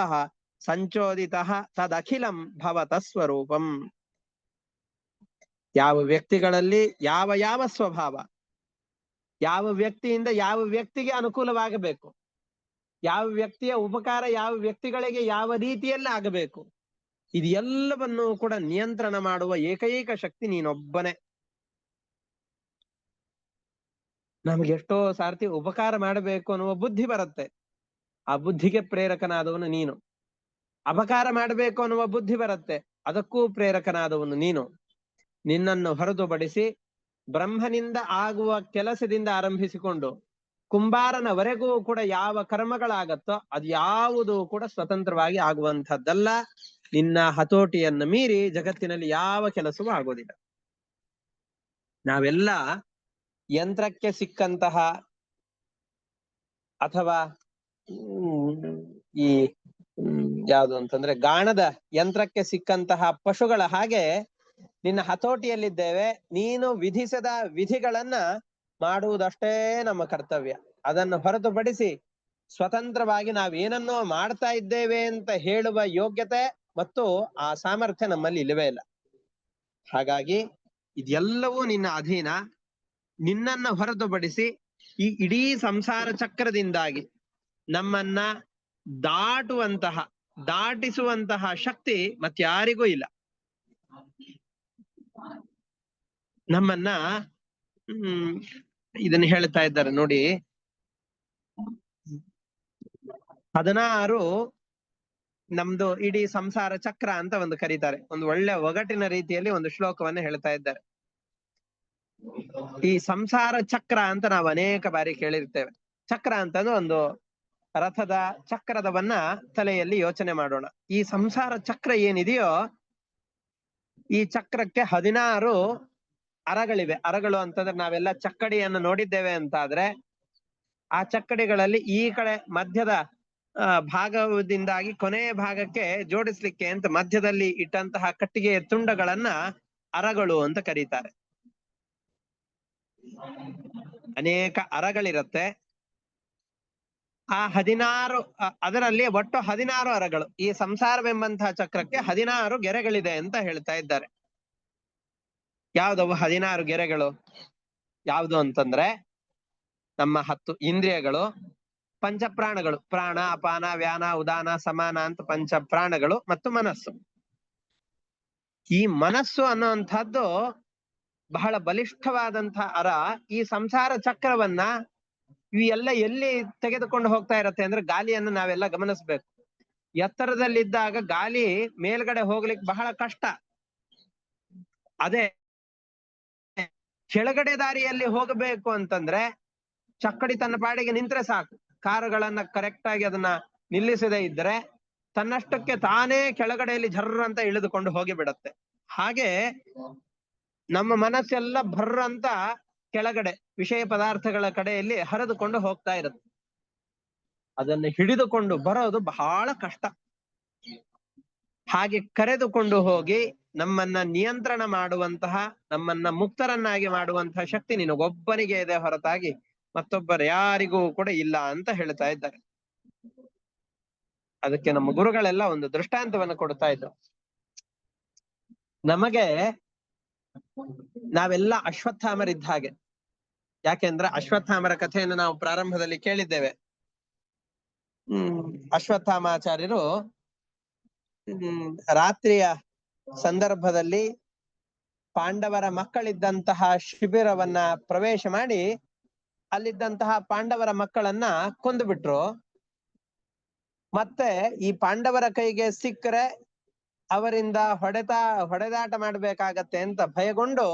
ಸಂಚೋದಿತಃ ತದಖಿಲಂ ಭವತ ಸ್ವರೂಪಂ. ಯಾವ ವ್ಯಕ್ತಿಗಳಲ್ಲಿ ಯಾವ ಯಾವ ಸ್ವಭಾವ, ಯಾವ ವ್ಯಕ್ತಿಯಿಂದ ಯಾವ ವ್ಯಕ್ತಿಗೆ ಅನುಕೂಲವಾಗಬೇಕು, ಯಾವ ವ್ಯಕ್ತಿಯ ಉಪಕಾರ ಯಾವ ವ್ಯಕ್ತಿಗಳಿಗೆ ಯಾವ ರೀತಿಯಲ್ಲಿ ಆಗಬೇಕು, ಇದೆಲ್ಲವನ್ನೂ ಕೂಡ ನಿಯಂತ್ರಣ ಮಾಡುವ ಏಕೈಕ ಶಕ್ತಿ ನೀನೊಬ್ಬನೇ. ನಮ್ಗೆ ಎಷ್ಟೋ ಸಾರ್ತಿ ಉಪಕಾರ ಮಾಡಬೇಕು ಅನ್ನುವ ಬುದ್ಧಿ ಬರುತ್ತೆ, ಆ ಬುದ್ಧಿಗೆ ಪ್ರೇರಕನಾದವನು ನೀನು. ಅಪಕಾರ ಮಾಡಬೇಕು ಅನ್ನುವ ಬುದ್ಧಿ ಬರುತ್ತೆ, ಅದಕ್ಕೂ ಪ್ರೇರಕನಾದವನು ನೀನು. ನಿನ್ನನ್ನು ಹೊರತುಪಡಿಸಿ ಬ್ರಹ್ಮನಿಂದ ಆಗುವ ಕೆಲಸದಿಂದ ಆರಂಭಿಸಿಕೊಂಡು ಕುಂಬಾರನವರೆಗೂ ಕೂಡ ಯಾವ ಕರ್ಮಗಳಾಗತ್ತೋ ಅದು ಯಾವುದೂ ಕೂಡ ಸ್ವತಂತ್ರವಾಗಿ ಆಗುವಂಥದ್ದಲ್ಲ. ನಿನ್ನ ಹತೋಟಿಯನ್ನು ಮೀರಿ ಜಗತ್ತಿನಲ್ಲಿ ಯಾವ ಕೆಲಸವೂ ಆಗೋದಿಲ್ಲ. ನಾವೆಲ್ಲ ಯಂತ್ರಕ್ಕೆ ಸಿಕ್ಕಂತಹ ಅಥವಾ ಈ ಯಾವುದು ಅಂತಂದ್ರೆ ಗಾಣದ ಯಂತ್ರಕ್ಕೆ ಸಿಕ್ಕಂತಹ ಪಶುಗಳ ಹಾಗೆ ನಿನ್ನ ಹತೋಟಿಯಲ್ಲಿದ್ದೇವೆ. ನೀನು ವಿಧಿಸಿದ ವಿಧಿಗಳನ್ನ ಮಾಡುವುದಷ್ಟೇ ನಮ್ಮ ಕರ್ತವ್ಯ. ಅದನ್ನು ಹೊರತುಪಡಿಸಿ ಸ್ವತಂತ್ರವಾಗಿ ನಾವೇನನ್ನೋ ಮಾಡ್ತಾ ಇದ್ದೇವೆ ಅಂತ ಹೇಳುವ ಯೋಗ್ಯತೆ ಮತ್ತು ಆ ಸಾಮರ್ಥ್ಯ ನಮ್ಮಲ್ಲಿ ಇಲ್ಲವೇ ಇಲ್ಲ. ಹಾಗಾಗಿ ಇದೆಲ್ಲವೂ ನಿನ್ನ ಅಧೀನ. ನಿನ್ನನ್ನ ಹೊರತುಪಡಿಸಿ ಈ ಇಡೀ ಸಂಸಾರ ಚಕ್ರದಿಂದಾಗಿ ನಮ್ಮನ್ನ ದಾಟಿಸುವಂತಹ ಶಕ್ತಿ ಮತ್ಯಾರಿಗೂ ಇಲ್ಲ. ನಮ್ಮನ್ನ ಇದನ್ನ ಹೇಳ್ತಾ ಇದ್ದಾರೆ ನೋಡಿ. 16 ನಮ್ದು ಇಡೀ ಸಂಸಾರ ಚಕ್ರ ಅಂತ ಒಂದು ಕರೀತಾರೆ. ಒಂದು ಒಳ್ಳೆ ಒಗಟಿನ ರೀತಿಯಲ್ಲಿ ಒಂದು ಶ್ಲೋಕವನ್ನು ಹೇಳ್ತಾ ಇದ್ದಾರೆ. ಈ ಸಂಸಾರ ಚಕ್ರ ಅಂತ ನಾವು ಅನೇಕ ಬಾರಿ ಕೇಳಿರ್ತೇವೆ. ಚಕ್ರ ಅಂತಂದ್ರೆ ಒಂದು ರಥದ ಚಕ್ರದವನ್ನ ತಲೆಯಲ್ಲಿ ಯೋಚನೆ ಮಾಡೋಣ. ಈ ಸಂಸಾರ ಚಕ್ರ ಏನಿದೆಯೋ ಈ ಚಕ್ರಕ್ಕೆ 16 ಅರಗಳಿವೆ. ಅರಗಳು ಅಂತಂದ್ರೆ ನಾವೆಲ್ಲ ಚಕ್ಕಡಿಯನ್ನು ನೋಡಿದ್ದೇವೆ ಅಂತಾದ್ರೆ ಆ ಚಕ್ಕಡಿಗಳಲ್ಲಿ ಈ ಕಡೆ ಮಧ್ಯದ ಭಾಗದಿಂದಾಗಿ ಕೊನೆಯ ಭಾಗಕ್ಕೆ ಜೋಡಿಸ್ಲಿಕ್ಕೆ ಅಂತ ಮಧ್ಯದಲ್ಲಿ ಇಟ್ಟಂತಹ ಕಟ್ಟಿಗೆಯ ತುಂಡಗಳನ್ನ ಅರಗಳು ಅಂತ ಕರೀತಾರೆ. ಅನೇಕ ಅರಗಳಿರುತ್ತೆ. ಆ 16 ಅದರಲ್ಲಿ ಒಟ್ಟು 16 ಅರಗಳು. ಈ ಸಂಸಾರವೆಂಬಂತಹ ಚಕ್ರಕ್ಕೆ 16 ಗೆರೆಗಳಿದೆ ಅಂತ ಹೇಳ್ತಾ ಇದ್ದಾರೆ. ಯಾವ್ದವು 16 ಗೆರೆಗಳು? ಯಾವ್ದು ಅಂತಂದ್ರೆ ನಮ್ಮ 10 ಇಂದ್ರಿಯಗಳು, ಪಂಚಪ್ರಾಣಗಳು, ಪ್ರಾಣ, ಅಪಾನ, ವ್ಯಾನ, ಉದಾನ, ಸಮಾನ ಅಂತ ಪಂಚ ಪ್ರಾಣಗಳು ಮತ್ತು ಮನಸ್ಸು. ಈ ಮನಸ್ಸು ಅನ್ನುವಂಥದ್ದು ಬಹಳ ಬಲಿಷ್ಠವಾದಂತಹ ಅರ. ಈ ಸಂಸಾರ ಚಕ್ರವನ್ನ ಇವೆಲ್ಲ ಎಲ್ಲಿ ತೆಗೆದುಕೊಂಡು ಹೋಗ್ತಾ ಇರತ್ತೆ ಅಂದ್ರೆ ಗಾಳಿಯನ್ನು ನಾವೆಲ್ಲ ಗಮನಿಸ್ಬೇಕು. ಎತ್ತರದಲ್ಲಿದ್ದಾಗ ಗಾಳಿ ಮೇಲ್ಗಡೆ ಹೋಗ್ಲಿಕ್ಕೆ ಬಹಳ ಕಷ್ಟ. ಅದೇ ಕೆಳಗಡೆ ದಾರಿಯಲ್ಲಿ ಹೋಗಬೇಕು ಅಂತಂದ್ರೆ ಚಕ್ಕಡಿ ತನ್ನ ಪಾಡಿಗೆ ನಿಂತ್ರೆ ಸಾಕು. ಕಾರುಗಳನ್ನ ಕರೆಕ್ಟ್ ಆಗಿ ಅದನ್ನ ನಿಲ್ಲಿಸದೇ ಇದ್ರೆ ತನ್ನಷ್ಟಕ್ಕೆ ತಾನೇ ಕೆಳಗಡೆಯಲ್ಲಿ ಜರ್ರ ಅಂತ ಇಳಿದುಕೊಂಡು ಹೋಗಿಬಿಡತ್ತೆ. ಹಾಗೆ ನಮ್ಮ ಮನಸ್ಸೆಲ್ಲ ಭರ್ರ ಅಂತ ಕೆಳಗಡೆ ವಿಷಯ ಪದಾರ್ಥಗಳ ಕಡೆಯಲ್ಲಿ ಹರಿದುಕೊಂಡು ಹೋಗ್ತಾ ಇರುತ್ತೆ. ಅದನ್ನು ಹಿಡಿದುಕೊಂಡು ಬರೋದು ಬಹಳ ಕಷ್ಟ. ಹಾಗೆ ಕರೆದುಕೊಂಡು ಹೋಗಿ ನಮ್ಮನ್ನ ನಿಯಂತ್ರಣ ಮಾಡುವಂತಹ, ನಮ್ಮನ್ನ ಮುಕ್ತರನ್ನಾಗಿ ಮಾಡುವಂತಹ ಶಕ್ತಿ ನಿನಗೊಬ್ಬನಿಗೆ ಇದೆ ಹೊರತಾಗಿ ಮತ್ತೊಬ್ಬರು ಯಾರಿಗೂ ಕೂಡ ಇಲ್ಲ ಅಂತ ಹೇಳ್ತಾ ಇದ್ದಾರೆ. ಅದಕ್ಕೆ ನಮ್ಮ ಗುರುಗಳೆಲ್ಲ ಒಂದು ದೃಷ್ಟಾಂತವನ್ನು ಕೊಡ್ತಾ ಇದ್ರು. ನಮಗೆ ನಾವೆಲ್ಲ ಅಶ್ವತ್ಥಾಮರಿದ್ದ ಹಾಗೆ. ಯಾಕೆಂದ್ರೆ ಅಶ್ವತ್ಥಾಮರ ಕಥೆಯನ್ನು ನಾವು ಪ್ರಾರಂಭದಲ್ಲಿ ಕೇಳಿದ್ದೇವೆ. ಅಶ್ವತ್ಥಾಮಾಚಾರ್ಯರು ರಾತ್ರಿಯ ಸಂದರ್ಭದಲ್ಲಿ ಪಾಂಡವರ ಮಕ್ಕಳಿದ್ದಂತಹ ಶಿಬಿರವನ್ನ ಪ್ರವೇಶ ಮಾಡಿ ಅಲ್ಲಿದ್ದಂತಹ ಪಾಂಡವರ ಮಕ್ಕಳನ್ನ ಕೊಂದು ಬಿಟ್ರು. ಮತ್ತೆ ಈ ಪಾಂಡವರ ಕೈಗೆ ಸಿಕ್ಕರೆ ಅವರಿಂದ ಹೊಡೆದಾಟ ಮಾಡ್ಬೇಕಾಗತ್ತೆ ಅಂತ ಭಯಗೊಂಡು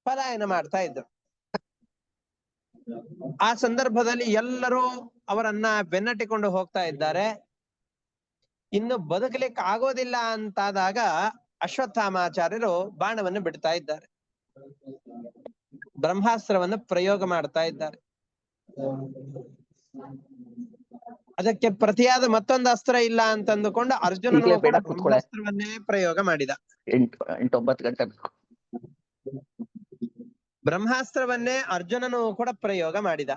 ಪಲಾಯನ ಮಾಡ್ತಾ ಇದ್ರು. ಆ ಸಂದರ್ಭದಲ್ಲಿ ಎಲ್ಲರೂ ಅವರನ್ನ ಬೆನ್ನಟ್ಟಿಕೊಂಡು ಹೋಗ್ತಾ ಇದ್ದಾರೆ. ಇನ್ನು ಬದುಕಲಿಕ್ಕೆ ಆಗೋದಿಲ್ಲ ಅಂತಾದಾಗ ಅಶ್ವತ್ಥಾಮಾಚಾರ್ಯರು ಬಾಣವನ್ನು ಬಿಡ್ತಾ ಇದ್ದಾರೆ, ಬ್ರಹ್ಮಾಸ್ತ್ರವನ್ನು ಪ್ರಯೋಗ ಮಾಡ್ತಾ ಇದ್ದಾರೆ. ಅದಕ್ಕೆ ಪ್ರತಿಯಾದ ಮತ್ತೊಂದು ಅಸ್ತ್ರ ಇಲ್ಲ ಅಂತಂದುಕೊಂಡು ಅರ್ಜುನನು ಬ್ರಹ್ಮಾಸ್ತ್ರವನ್ನೇ ಪ್ರಯೋಗ ಮಾಡಿದ. 8-9 ಗಂಟೆ ಬ್ರಹ್ಮಾಸ್ತ್ರವನ್ನೇ ಅರ್ಜುನನು ಕೂಡ ಪ್ರಯೋಗ ಮಾಡಿದ.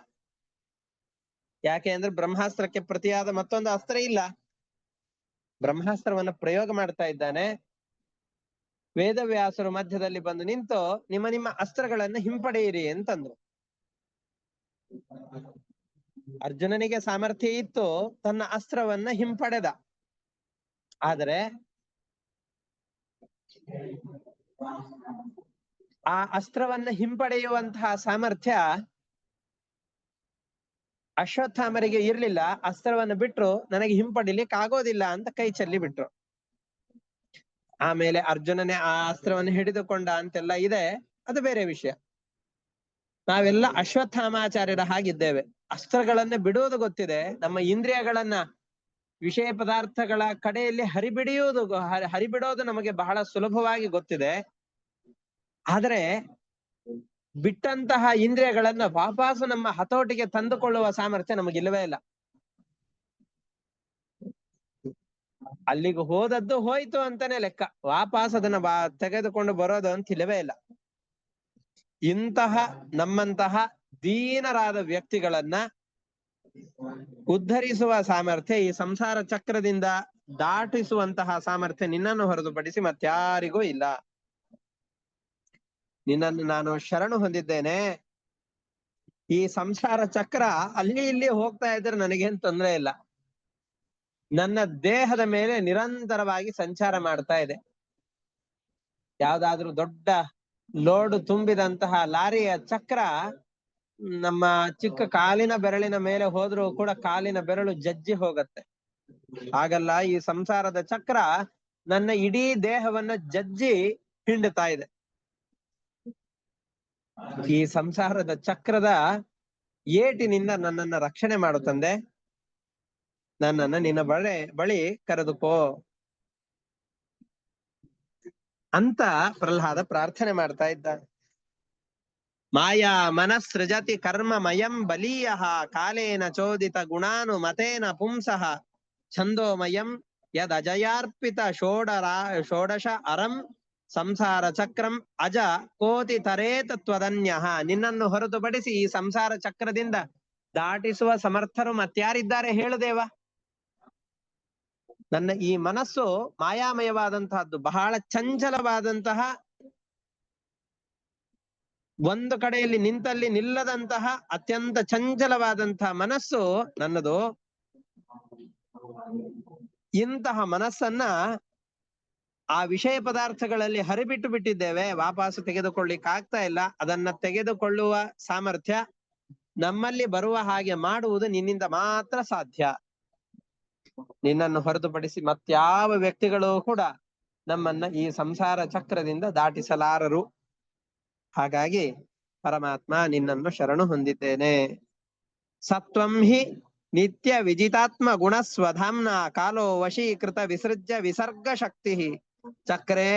ಯಾಕೆ ಅಂದ್ರೆ ಬ್ರಹ್ಮಾಸ್ತ್ರಕ್ಕೆ ಪ್ರತಿಯಾದ ಮತ್ತೊಂದು ಅಸ್ತ್ರ ಇಲ್ಲ. ಬ್ರಹ್ಮಾಸ್ತ್ರವನ್ನ ಪ್ರಯೋಗ ಮಾಡ್ತಾ ಇದ್ದಾನೆ. ವೇದವ್ಯಾಸರು ಮಧ್ಯದಲ್ಲಿ ಬಂದು ನಿಂತು ನಿಮ್ಮ ನಿಮ್ಮ ಅಸ್ತ್ರಗಳನ್ನ ಹಿಂಪಡೆಯಿರಿ ಅಂತಂದ್ರು. ಅರ್ಜುನನಿಗೆ ಸಾಮರ್ಥ್ಯ ಇತ್ತು, ತನ್ನ ಅಸ್ತ್ರವನ್ನ ಹಿಂಪಡೆದ. ಆದರೆ ಆ ಅಸ್ತ್ರವನ್ನ ಹಿಂಪಡೆಯುವಂತಹ ಸಾಮರ್ಥ್ಯ ಅಶ್ವತ್ಥಾಮರಿಗೆ ಇರ್ಲಿಲ್ಲ. ಅಸ್ತ್ರವನ್ನ ಬಿಟ್ರು, ನನಗೆ ಹಿಂಪಡಿಲಿಕ್ಕೆ ಆಗೋದಿಲ್ಲ ಅಂತ ಕೈ ಚೆಲ್ಲಿ ಬಿಟ್ರು. ಆಮೇಲೆ ಅರ್ಜುನನೇ ಆ ಅಸ್ತ್ರವನ್ನು ಹಿಡಿದುಕೊಂಡ ಅಂತೆಲ್ಲ ಇದೆ, ಅದು ಬೇರೆ ವಿಷಯ. ನಾವೆಲ್ಲ ಅಶ್ವತ್ಥಾಮಾಚಾರ್ಯರ ಹಾಗಿದ್ದೇವೆ. ಅಸ್ತ್ರಗಳನ್ನ ಬಿಡುವುದು ಗೊತ್ತಿದೆ, ನಮ್ಮ ಇಂದ್ರಿಯಗಳನ್ನ ವಿಷಯ ಪದಾರ್ಥಗಳ ಕಡೆಯಲ್ಲಿ ಹರಿಬಿಡೋದು ನಮಗೆ ಬಹಳ ಸುಲಭವಾಗಿ ಗೊತ್ತಿದೆ. ಆದರೆ ಬಿಟ್ಟಂತಹ ಇಂದ್ರಿಯಗಳನ್ನ ವಾಪಸ್ ನಮ್ಮ ಹತೋಟಿಗೆ ತಂದುಕೊಳ್ಳುವ ಸಾಮರ್ಥ್ಯ ನಮಗಿಲ್ಲವೇ ಇಲ್ಲ. ಅಲ್ಲಿಗೆ ಹೋದದ್ದು ಹೋಯ್ತು ಅಂತಾನೆ ಲೆಕ್ಕ, ವಾಪಸ್ ಅದನ್ನ ತೆಗೆದುಕೊಂಡು ಬರೋದು ಅಂತ ಇಲ್ಲವೇ ಇಲ್ಲ. ಇಂತಹ ನಮ್ಮಂತಹ ದೀನರಾದ ವ್ಯಕ್ತಿಗಳನ್ನ ಉದ್ಧರಿಸುವ ಸಾಮರ್ಥ್ಯ, ಈ ಸಂಸಾರ ಚಕ್ರದಿಂದ ದಾಟಿಸುವಂತಹ ಸಾಮರ್ಥ್ಯ ನಿನ್ನನ್ನು ಹೊರತುಪಡಿಸಿ ಮತ್ಯಾರಿಗೂ ಇಲ್ಲ. ನಿನ್ನನ್ನು ನಾನು ಶರಣು ಹೊಂದಿದ್ದೇನೆ. ಈ ಸಂಸಾರ ಚಕ್ರ ಅಲ್ಲಿ ಇಲ್ಲಿ ಹೋಗ್ತಾ ಇದ್ರೆ ನನಗೇನ್ ತೊಂದರೆ ಇಲ್ಲ. ನನ್ನ ದೇಹದ ಮೇಲೆ ನಿರಂತರವಾಗಿ ಸಂಚಾರ ಮಾಡ್ತಾ ಇದೆ. ಯಾವ್ದಾದ್ರೂ ದೊಡ್ಡ ಲೋಡ್ ತುಂಬಿದಂತಹ ಲಾರಿಯ ಚಕ್ರ ನಮ್ಮ ಚಿಕ್ಕ ಕಾಲಿನ ಬೆರಳಿನ ಮೇಲೆ ಹೋದ್ರೂ ಕೂಡ ಕಾಲಿನ ಬೆರಳು ಜಜ್ಜಿ ಹೋಗತ್ತೆ. ಹಾಗಲ್ಲ, ಈ ಸಂಸಾರದ ಚಕ್ರ ನನ್ನ ಇಡೀ ದೇಹವನ್ನ ಜಜ್ಜಿ ಹಿಂಡ್ತಾ ಇದೆ. ಈ ಸಂಸಾರದ ಚಕ್ರದ ಏಟಿನಿಂದ ನನ್ನನ್ನ ರಕ್ಷಣೆ ಮಾಡು ತಂದೆ, ನನ್ನನ್ನ ನಿನ್ನ ಬಳಿ ಕರೆದುಕೋ ಅಂತ ಪ್ರಹ್ಲಾದ ಪ್ರಾರ್ಥನೆ ಮಾಡ್ತಾ ಇದ್ದಾನೆ. ಮಾಯಾ ಮನಸ್ಸೃಜತಿ ಕರ್ಮಮಯಂ ಬಲೀಯ ಕಾಲೇನ ಚೋದಿತ ಗುಣಾನು ಮತೇನ ಪುಂಸಃ ಛಂದೋಮಯಂ ಯದಜಯಾರ್ಪಿತ ಷೋಡಶ ಅರಂ ಸಂಸಾರ ಚಕ್ರಂ ಅಜ ಕೋತಿ ತರೇತ ತ್ವದನ್ಯಃ. ನಿನ್ನನ್ನು ಹೊರತುಪಡಿಸಿ ಈ ಸಂಸಾರ ಚಕ್ರದಿಂದ ದಾಟಿಸುವ ಸಮರ್ಥರು ಮತ್ಯಾರಿದ್ದಾರೆ ಹೇಳು ದೇವ. ನನ್ನ ಈ ಮನಸ್ಸು ಮಾಯಾಮಯವಾದಂತಹದ್ದು, ಬಹಳ ಚಂಚಲವಾದಂತಹ, ಒಂದು ಕಡೆಯಲ್ಲಿ ನಿಂತಲ್ಲಿ ನಿಲ್ಲದಂತಹ ಅತ್ಯಂತ ಚಂಚಲವಾದಂತಹ ಮನಸ್ಸು ನನ್ನದು. ಇಂತಹ ಮನಸ್ಸನ್ನ ಆ ವಿಷಯ ಪದಾರ್ಥಗಳಲ್ಲಿ ಹರಿಬಿಟ್ಟು ಬಿಟ್ಟಿದ್ದೇವೆ, ವಾಪಸ್ಸು ತೆಗೆದುಕೊಳ್ಳಿಕ್ ಆಗ್ತಾ ಇಲ್ಲ. ಅದನ್ನ ತೆಗೆದುಕೊಳ್ಳುವ ಸಾಮರ್ಥ್ಯ ನಮ್ಮಲ್ಲಿ ಬರುವ ಹಾಗೆ ಮಾಡುವುದು ನಿನ್ನಿಂದ ಮಾತ್ರ ಸಾಧ್ಯ. ನಿನ್ನನ್ನು ಹೊರತುಪಡಿಸಿ ಮತ್ಯಾವ ವ್ಯಕ್ತಿಗಳು ಕೂಡ ನಮ್ಮನ್ನ ಈ ಸಂಸಾರ ಚಕ್ರದಿಂದ ದಾಟಿಸಲಾರರು. ಹಾಗಾಗಿ ಪರಮಾತ್ಮ ನಿನ್ನನ್ನು ಶರಣು ಹೊಂದಿದ್ದೇನೆ. ಸತ್ವಂ ಹಿ ನಿತ್ಯ ವಿಜಿತಾತ್ಮ ಗುಣ ಸ್ವಧಾಮ್ನ ಕಾಲೋ ವಶೀಕೃತ ವಿಸೃಜ್ಯ ವಿಸರ್ಗ ಶಕ್ತಿ ಚಕ್ರೆ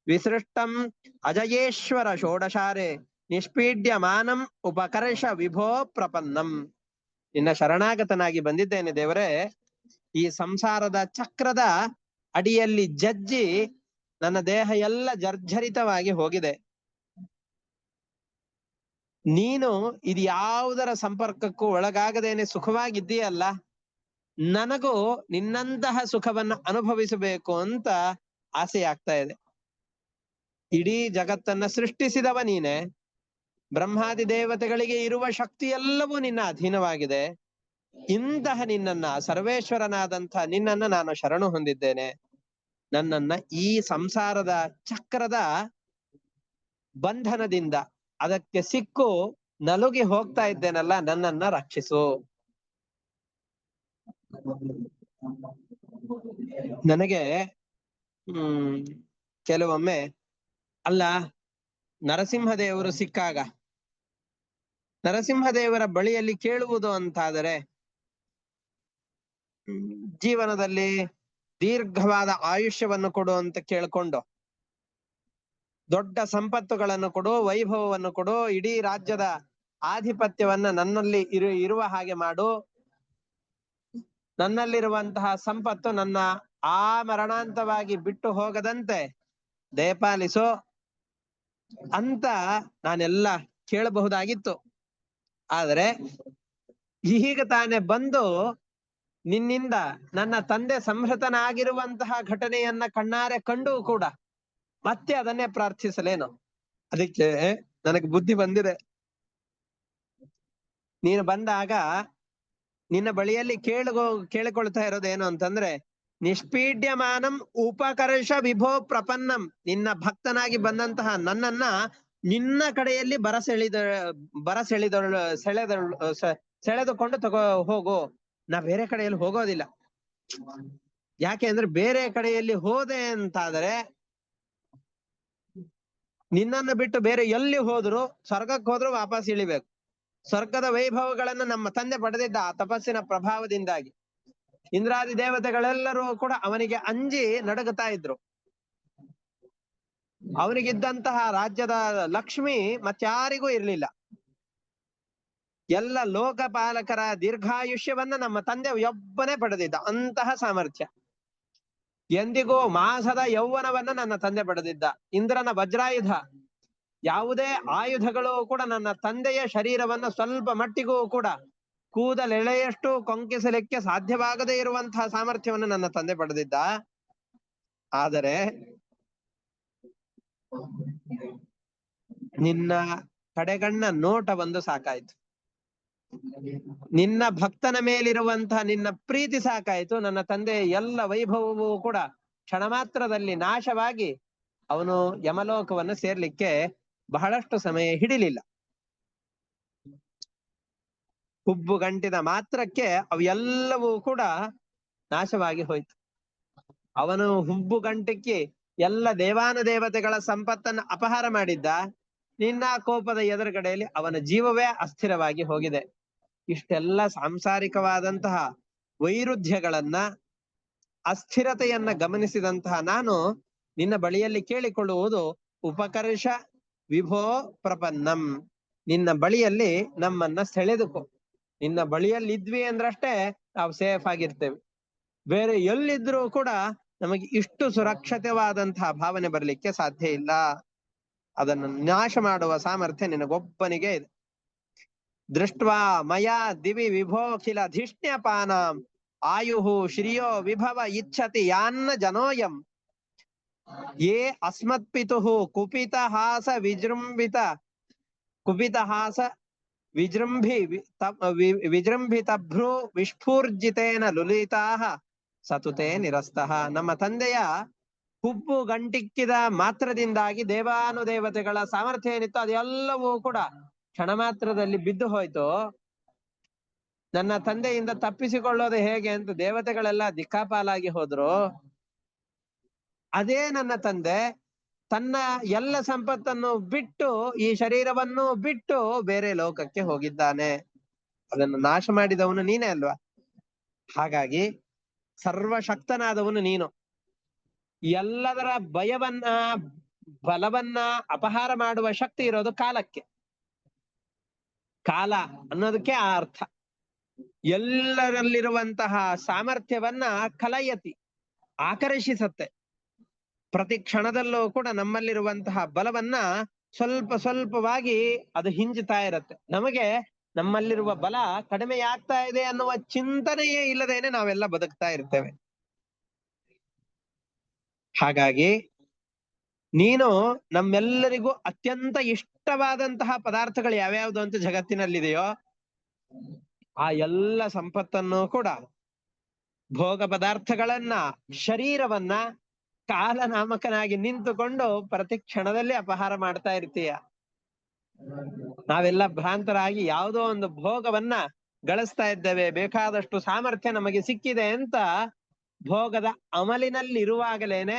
ವಿಸೃಷ್ಟಂ ಅಜಯೇಶ್ವರ ಷೋಡಶಾರೆ ನಿಷ್ಪೀಡ್ಯಮಾನಂ ಉಪಕರ್ಷ ವಿಭೋ ಪ್ರಪನ್ನಂ. ನಿನ್ನ ಶರಣಾಗತನಾಗಿ ಬಂದಿದ್ದೇನೆ ದೇವರೇ. ಈ ಸಂಸಾರದ ಚಕ್ರದ ಅಡಿಯಲ್ಲಿ ಜಜ್ಜಿ ನನ್ನ ದೇಹ ಎಲ್ಲ ಜರ್ಜರಿತವಾಗಿ ಹೋಗಿದೆ. ನೀನು ಇದು ಯಾವುದರ ಸಂಪರ್ಕಕ್ಕೂ ಒಳಗಾಗದೇನೆ ಸುಖವಾಗಿದ್ದೀಯಲ್ಲ, ನನಗೂ ನಿನ್ನಂತಹ ಸುಖವನ್ನ ಅನುಭವಿಸಬೇಕು ಅಂತ ಆಸೆ ಆಗ್ತಾ ಇದೆ. ಇಡೀ ಜಗತ್ತನ್ನ ಸೃಷ್ಟಿಸಿದವ ನೀನೆ, ಬ್ರಹ್ಮಾದಿ ದೇವತೆಗಳಿಗೆ ಇರುವ ಶಕ್ತಿ ಎಲ್ಲವೂ ನಿನ್ನ ಅಧೀನವಾಗಿದೆ. ಇಂತಹ ನಿನ್ನನ್ನ, ಸರ್ವೇಶ್ವರನಾದಂಥ ನಿನ್ನನ್ನ ನಾನು ಶರಣು ಹೊಂದಿದ್ದೇನೆ. ನನ್ನನ್ನ ಈ ಸಂಸಾರದ ಚಕ್ರದ ಬಂಧನದಿಂದ, ಅದಕ್ಕೆ ಸಿಕ್ಕು ನಲುಗಿ ಹೋಗ್ತಾ ಇದ್ದೇನಲ್ಲ, ನನ್ನನ್ನ ರಕ್ಷಿಸು. ನನಗೆ ಕೆಲವೊಮ್ಮೆ ಅಲ್ಲ, ನರಸಿಂಹದೇವರು ಸಿಕ್ಕಾಗ ನರಸಿಂಹದೇವರ ಬಳಿಯಲ್ಲಿ ಕೇಳುವುದು ಅಂತಾದರೆ, ಜೀವನದಲ್ಲಿ ದೀರ್ಘವಾದ ಆಯುಷ್ಯವನ್ನು ಕೊಡು ಅಂತ ಕೇಳ್ಕೊಂಡು, ದೊಡ್ಡ ಸಂಪತ್ತುಗಳನ್ನು ಕೊಡು, ವೈಭವವನ್ನು ಕೊಡು, ಇಡೀ ರಾಜ್ಯದ ಆಧಿಪತ್ಯವನ್ನ ನನ್ನಲ್ಲಿ ಇರುವ ಹಾಗೆ ಮಾಡು, ನನ್ನಲ್ಲಿರುವಂತಹ ಸಂಪತ್ತು ನನ್ನ ಮರಣಾಂತವಾಗಿ ಬಿಟ್ಟು ಹೋಗದಂತೆ ದಯಪಾಲಿಸು ಅಂತ ನಾನೆಲ್ಲ ಕೇಳಬಹುದಾಗಿತ್ತು. ಆದರೆ ಈಗ ತಾನೇ ಬಂದು ನಿನ್ನಿಂದ ನನ್ನ ತಂದೆ ಸಂಹೃತನಾಗಿರುವಂತಹ ಘಟನೆಯನ್ನ ಕಣ್ಣಾರೆ ಕಂಡು ಕೂಡ ಮತ್ತೆ ಅದನ್ನೇ ಪ್ರಾರ್ಥಿಸಲೇನು? ಅದಕ್ಕೆ ನನಗೆ ಬುದ್ಧಿ ಬಂದಿದೆ. ನೀನು ಬಂದಾಗ ನಿನ್ನ ಬಳಿಯಲ್ಲಿ ಕೇಳಿಕೊಳ್ತಾ ಇರೋದೇನು ಅಂತಂದ್ರೆ, ನಿಷ್ಪೀಡ್ಯಮಾನಂ ಉಪಕರ್ಷ ವಿಭೋ ಪ್ರಪನ್ನಂ. ನಿನ್ನ ಭಕ್ತನಾಗಿ ಬಂದಂತಹ ನನ್ನನ್ನ ನಿನ್ನ ಕಡೆಯಲ್ಲಿ ಸೆಳೆದುಕೊಂಡು ಹೋಗು. ನಾ ಬೇರೆ ಕಡೆಯಲ್ಲಿ ಹೋಗೋದಿಲ್ಲ. ಯಾಕೆ ಅಂದ್ರೆ ಬೇರೆ ಕಡೆಯಲ್ಲಿ ಹೋದೆ ಅಂತಾದರೆ ನಿನ್ನನ್ನು ಬಿಟ್ಟು ಬೇರೆ ಎಲ್ಲಿ ಹೋದ್ರು, ಸ್ವರ್ಗಕ್ಕೆ ಹೋದ್ರು ವಾಪಸ್ ಇಳಿಬೇಕು. ಸ್ವರ್ಗದ ವೈಭವಗಳನ್ನು ನಮ್ಮ ತಂದೆ ಪಡೆದಿದ್ದ ಆ ತಪಸ್ಸಿನ ಪ್ರಭಾವದಿಂದಾಗಿ ಇಂದ್ರಾದಿ ದೇವತೆಗಳೆಲ್ಲರೂ ಕೂಡ ಅವನಿಗೆ ಅಂಜಿ ನಡುಗುತ್ತಾ ಇದ್ರು. ಅವನಿಗಿದ್ದಂತಹ ರಾಜ್ಯದ ಲಕ್ಷ್ಮಿ ಮತ್ಯಾರಿಗೂ ಇರ್ಲಿಲ್ಲ. ಎಲ್ಲ ಲೋಕಪಾಲಕರ ದೀರ್ಘಾಯುಷ್ಯವನ್ನ ನಮ್ಮ ತಂದೆ ಒಬ್ಬನೇ ಪಡೆದಿದ್ದ. ಅಂತಹ ಸಾಮರ್ಥ್ಯ. ಎಂದಿಗೂ ಮಾಸದ ಯೌವನವನ್ನ ನನ್ನ ತಂದೆ ಪಡೆದಿದ್ದ. ಇಂದ್ರನ ವಜ್ರಾಯುಧ, ಯಾವುದೇ ಆಯುಧಗಳು ಕೂಡ ನನ್ನ ತಂದೆಯ ಶರೀರವನ್ನ ಸ್ವಲ್ಪ ಮಟ್ಟಿಗೂ ಕೂಡ ಕೂದಲೆಳೆಯಷ್ಟು ಕೊಂಕಿಸಲಿಕ್ಕೆ ಸಾಧ್ಯವಾಗದೇ ಇರುವಂತಹ ಸಾಮರ್ಥ್ಯವನ್ನು ನನ್ನ ತಂದೆ ಪಡೆದಿದ್ದ. ಆದರೆ ನಿನ್ನ ಕಡೆಗಣ್ಣ ನೋಟ ಒಂದು ಸಾಕಾಯ್ತು. ನಿನ್ನ ಭಕ್ತನ ಮೇಲಿರುವಂತಹ ನಿನ್ನ ಪ್ರೀತಿ ಸಾಕಾಯ್ತು. ನನ್ನ ತಂದೆ ಎಲ್ಲ ವೈಭವವೂ ಕೂಡ ಕ್ಷಣ ಮಾತ್ರದಲ್ಲಿ ನಾಶವಾಗಿ ಅವನು ಯಮಲೋಕವನ್ನು ಸೇರ್ಲಿಕ್ಕೆ ಬಹಳಷ್ಟು ಸಮಯ ಹಿಡಿಲಿಲ್ಲ. ಹುಬ್ಬು ಗಂಟಿದ ಮಾತ್ರಕ್ಕೆ ಅವೆಲ್ಲವೂ ಕೂಡ ನಾಶವಾಗಿ ಹೋಯ್ತು. ಅವನು ಹುಬ್ಬು ಗಂಟಕ್ಕೆ ಎಲ್ಲ ದೇವಾನುದೇವತೆಗಳ ಸಂಪತ್ತನ್ನು ಅಪಹಾರ ಮಾಡಿದ್ದ. ನಿನ್ನ ಕೋಪದ ಎದುರುಗಡೆಯಲ್ಲಿ ಅವನ ಜೀವವೇ ಅಸ್ಥಿರವಾಗಿ ಹೋಗಿದೆ. ಇಷ್ಟೆಲ್ಲ ಸಾಂಸಾರಿಕವಾದಂತಹ ವೈರುಧ್ಯಗಳನ್ನ, ಅಸ್ಥಿರತೆಯನ್ನ ಗಮನಿಸಿದಂತಹ ನಾನು ನಿನ್ನ ಬಳಿಯಲ್ಲಿ ಕೇಳಿಕೊಳ್ಳುವುದು, ಉಪಕರ್ಷ ವಿಭೋ ಪ್ರಪನ್ನಂ, ನಿನ್ನ ಬಳಿಯಲ್ಲಿ ನಮ್ಮನ್ನ ಸೆಳೆದುಕೋ. ನಿನ್ನ ಬಳಿಯಲ್ಲಿ ಇದ್ವಿ ಅಂದ್ರಷ್ಟೇ ನಾವು ಸೇಫ್ ಆಗಿರ್ತೇವೆ. ಬೇರೆ ಎಲ್ಲಿದ್ರೂ ಕೂಡ ನಮಗೆ ಇಷ್ಟು ಸುರಕ್ಷಿತವಾದಂತಹ ಭಾವನೆ ಬರ್ಲಿಕ್ಕೆ ಸಾಧ್ಯ ಇಲ್ಲ. ಅದನ್ನು ನಾಶ ಮಾಡುವ ಸಾಮರ್ಥ್ಯ ನಿನಗೊಬ್ಬನಿಗೆ ಇದೆ. ದೃಷ್ಟ್ವಾ ಮಯಾ ದಿವಿ ವಿಭೋಖಿಲ ಧಿಷ್ಣ್ಯಪಾನಾಂ ಆಯುಹು ಶ್ರಿಯೋ ವಿಭವ ಇಚ್ಛತಿ ಯಾನ್ನ ಜನೋಯಂ ಯೇ ಅಸ್ಮತ್ಪಿತುಹು ಕುಪಿತಹಾಸ ವಿಜೃಂಭಿತಭ್ರೂ ವಿಸ್ಫೂರ್ಜಿತೇನ ಲುಲಿತಾಹ ಸತುತೆ ನಿರಸ್ತಃ. ನಮ್ಮ ತಂದೆಯ ಹುಬ್ಬು ಗಂಟಿಕ್ಕಿದ ಮಾತ್ರದಿಂದಾಗಿ ದೇವಾನುದೇವತೆಗಳ ಸಾಮರ್ಥ್ಯ ಏನಿತ್ತು ಅದೆಲ್ಲವೂ ಕೂಡ ಕ್ಷಣ ಮಾತ್ರದಲ್ಲಿ ಬಿದ್ದು ಹೋಯ್ತು. ನನ್ನ ತಂದೆಯಿಂದ ತಪ್ಪಿಸಿಕೊಳ್ಳೋದು ಹೇಗೆ ಅಂತ ದೇವತೆಗಳೆಲ್ಲ ದಿಕ್ಕಾಪಾಲಾಗಿ ಹೋದ್ರು. ಅದೇ ನನ್ನ ತಂದೆ ತನ್ನ ಎಲ್ಲ ಸಂಪತ್ತನ್ನು ಬಿಟ್ಟು, ಈ ಶರೀರವನ್ನು ಬಿಟ್ಟು ಬೇರೆ ಲೋಕಕ್ಕೆ ಹೋಗಿದ್ದಾನೆ. ಅದನ್ನು ನಾಶ ಮಾಡಿದವನು ನೀನೇ ಅಲ್ವಾ? ಹಾಗಾಗಿ ಸರ್ವಶಕ್ತನಾದವನು ನೀನು. ಎಲ್ಲದರ ಭಯವನ್ನ, ಬಲವನ್ನ ಅಪಹಾರ ಮಾಡುವ ಶಕ್ತಿ ಇರೋದು ಕಾಲಕ್ಕೆ. ಕಾಲ ಅನ್ನೋದಕ್ಕೆ ಆ ಅರ್ಥ. ಎಲ್ಲರಲ್ಲಿರುವಂತಹ ಸಾಮರ್ಥ್ಯವನ್ನ ಕಲಯತಿ, ಆಕರ್ಷಿಸತ್ತೆ. ಪ್ರತಿ ಕ್ಷಣದಲ್ಲೂ ಕೂಡ ನಮ್ಮಲ್ಲಿರುವಂತಹ ಬಲವನ್ನ ಸ್ವಲ್ಪ ಸ್ವಲ್ಪವಾಗಿ ಅದು ಹಿಂಜುತ್ತಾ ಇರತ್ತೆ. ನಮಗೆ ನಮ್ಮಲ್ಲಿರುವ ಬಲ ಕಡಿಮೆಯಾಗ್ತಾ ಇದೆ ಅನ್ನುವ ಚಿಂತನೆಯೇ ಇಲ್ಲದೇನೆ ನಾವೆಲ್ಲ ಬದುಕ್ತಾ ಇರ್ತೇವೆ. ಹಾಗಾಗಿ ನೀನು ನಮ್ಮೆಲ್ಲರಿಗೂ ಅತ್ಯಂತ ಇಷ್ಟವಾದಂತಹ ಪದಾರ್ಥಗಳು ಯಾವ್ಯಾವ್ದು ಅಂತ ಜಗತ್ತಿನಲ್ಲಿದೆಯೋ ಆ ಎಲ್ಲ ಸಂಪತ್ತನ್ನು ಕೂಡ, ಭೋಗ ಪದಾರ್ಥಗಳನ್ನ, ಶರೀರವನ್ನ ಕಾಲನಾಮಕನಾಗಿ ನಿಂತುಕೊಂಡು ಪ್ರತಿ ಕ್ಷಣದಲ್ಲಿ ಅಪಹಾರ ಮಾಡ್ತಾ ಇರ್ತೀಯ. ನಾವೆಲ್ಲ ಭ್ರಾಂತರಾಗಿ ಯಾವುದೋ ಒಂದು ಭೋಗವನ್ನ ಗಳಿಸ್ತಾ ಇದ್ದೇವೆ, ಬೇಕಾದಷ್ಟು ಸಾಮರ್ಥ್ಯ ನಮಗೆ ಸಿಕ್ಕಿದೆ ಅಂತ ಭೋಗದ ಅಮಲಿನಲ್ಲಿರುವಾಗಲೇನೆ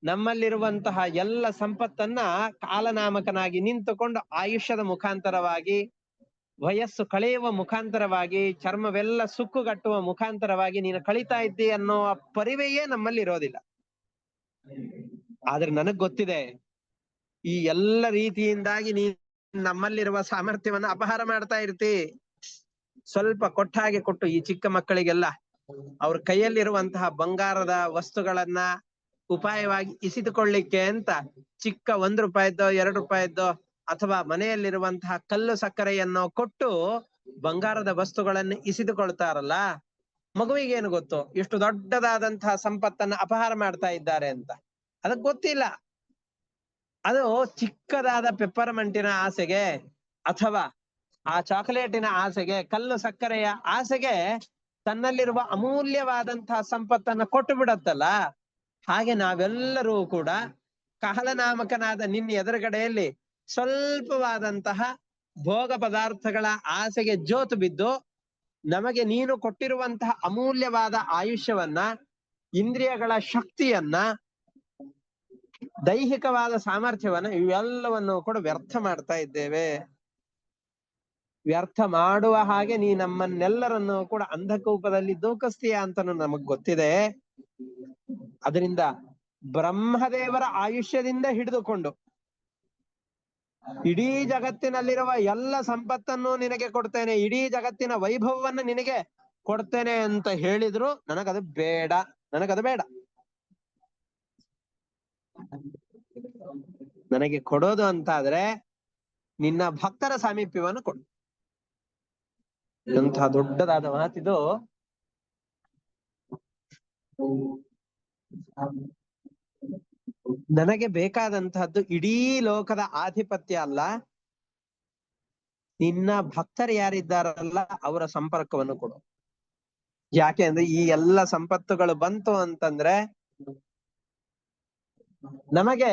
ನಮ್ಮಲ್ಲಿರುವಂತಹ ಎಲ್ಲ ಸಂಪತ್ತನ್ನ ಕಾಲನಾಮಕನಾಗಿ ನಿಂತುಕೊಂಡು ಆಯುಷ್ಯದ ಮುಖಾಂತರವಾಗಿ, ವಯಸ್ಸು ಕಳೆಯುವ ಮುಖಾಂತರವಾಗಿ, ಚರ್ಮವೆಲ್ಲ ಸುಕ್ಕುಗಟ್ಟುವ ಮುಖಾಂತರವಾಗಿ ನೀನು ಕಳೀತಾ ಇದ್ದಿ ಅನ್ನೋ ಪರಿವೆಯೇ ನಮ್ಮಲ್ಲಿ ಇರೋದಿಲ್ಲ. ಆದ್ರೆ ನನಗ್ ಗೊತ್ತಿದೆ, ಈ ಎಲ್ಲ ರೀತಿಯಿಂದಾಗಿ ನೀ ನಮ್ಮಲ್ಲಿರುವ ಸಾಮರ್ಥ್ಯವನ್ನ ಅಪಹಾರ ಮಾಡ್ತಾ ಇರ್ತಿ. ಸ್ವಲ್ಪ ಕೊಟ್ಟಾಗೆ ಕೊಟ್ಟು ಈ ಚಿಕ್ಕ ಮಕ್ಕಳಿಗೆಲ್ಲ ಅವ್ರ ಕೈಯಲ್ಲಿರುವಂತಹ ಬಂಗಾರದ ವಸ್ತುಗಳನ್ನ ಉಪಾಯವಾಗಿ ಇಸಿದುಕೊಳ್ಳಿಕ್ಕೆ ಅಂತ ಚಿಕ್ಕ ₹1, ₹2 ಅಥವಾ ಮನೆಯಲ್ಲಿರುವಂತಹ ಕಲ್ಲು ಸಕ್ಕರೆಯನ್ನು ಕೊಟ್ಟು ಬಂಗಾರದ ವಸ್ತುಗಳನ್ನು ಇಸಿದುಕೊಳ್ತಾರಲ್ಲ, ಮಗುವಿಗೇನು ಗೊತ್ತು ಇಷ್ಟು ದೊಡ್ಡದಾದಂತಹ ಸಂಪತ್ತನ್ನ ಅಪಹಾರ ಮಾಡ್ತಾ ಇದ್ದಾರೆ ಅಂತ? ಅದಕ್ಕೆ ಗೊತ್ತಿಲ್ಲ. ಅದು ಚಿಕ್ಕದಾದ ಪೆಪ್ಪರ್ಮೆಂಟಿನ ಆಸೆಗೆ ಅಥವಾ ಆ ಚಾಕೊಲೇಟಿನ ಆಸೆಗೆ, ಕಲ್ಲು ಸಕ್ಕರೆಯ ಆಸೆಗೆ ತನ್ನಲ್ಲಿರುವ ಅಮೂಲ್ಯವಾದಂತಹ ಸಂಪತ್ತನ್ನ ಕೊಟ್ಟು ಬಿಡತ್ತಲ್ಲ. ಹಾಗೆ ನಾವೆಲ್ಲರೂ ಕೂಡ ಕಾಲನಾಮಕನಾದ ನಿನ್ನ ಎದುರುಗಡೆಯಲ್ಲಿ ಸ್ವಲ್ಪವಾದಂತಹ ಭೋಗ ಪದಾರ್ಥಗಳ ಆಸೆಗೆ ಜೋತು ಬಿದ್ದು, ನಮಗೆ ನೀನು ಕೊಟ್ಟಿರುವಂತಹ ಅಮೂಲ್ಯವಾದ ಆಯುಷ್ಯವನ್ನ, ಇಂದ್ರಿಯಗಳ ಶಕ್ತಿಯನ್ನ, ದೈಹಿಕವಾದ ಸಾಮರ್ಥ್ಯವನ್ನ, ಇವೆಲ್ಲವನ್ನು ಕೂಡ ವ್ಯರ್ಥ ಮಾಡ್ತಾ ಇದ್ದೇವೆ. ವ್ಯರ್ಥ ಮಾಡುವ ಹಾಗೆ ನೀ ನಮ್ಮನ್ನೆಲ್ಲರನ್ನು ಕೂಡ ಅಂಧಕೂಪದಲ್ಲಿ ದೂಕಿಸ್ತೀಯ ಅಂತನೂ ನಮಗ್ ಗೊತ್ತಿದೆ. ಅದರಿಂದ ಬ್ರಹ್ಮದೇವರ ಆಯುಷ್ಯದಿಂದ ಹಿಡಿದುಕೊಂಡು ಇಡೀ ಜಗತ್ತಿನಲ್ಲಿರುವ ಎಲ್ಲ ಸಂಪತ್ತನ್ನು ನಿನಗೆ ಕೊಡ್ತೇನೆ, ಇಡೀ ಜಗತ್ತಿನ ವೈಭವವನ್ನು ನಿನಗೆ ಕೊಡ್ತೇನೆ ಅಂತ ಹೇಳಿದ್ರು ನನಗದು ಬೇಡ. ನನಗೆ ಕೊಡೋದು ಅಂತ ಆದ್ರೆ ನಿನ್ನ ಭಕ್ತರ ಸಾಮೀಪ್ಯವನ್ನು ಕೊಡು. ಎಂತಹ ದೊಡ್ಡದಾದ ಮಾತಿದು. ನನಗೆ ಬೇಕಾದಂತಹದ್ದು ಇಡೀ ಲೋಕದ ಆಧಿಪತ್ಯ ಅಲ್ಲ, ನಿನ್ನ ಭಕ್ತರು ಯಾರಿದ್ದಾರಲ್ಲ ಅವರ ಸಂಪರ್ಕವನ್ನು ಕೊಡು. ಯಾಕೆ ಅಂದ್ರೆ ಈ ಎಲ್ಲ ಸಂಪತ್ತುಗಳು ಬಂತು ಅಂತಂದ್ರೆ ನಮಗೆ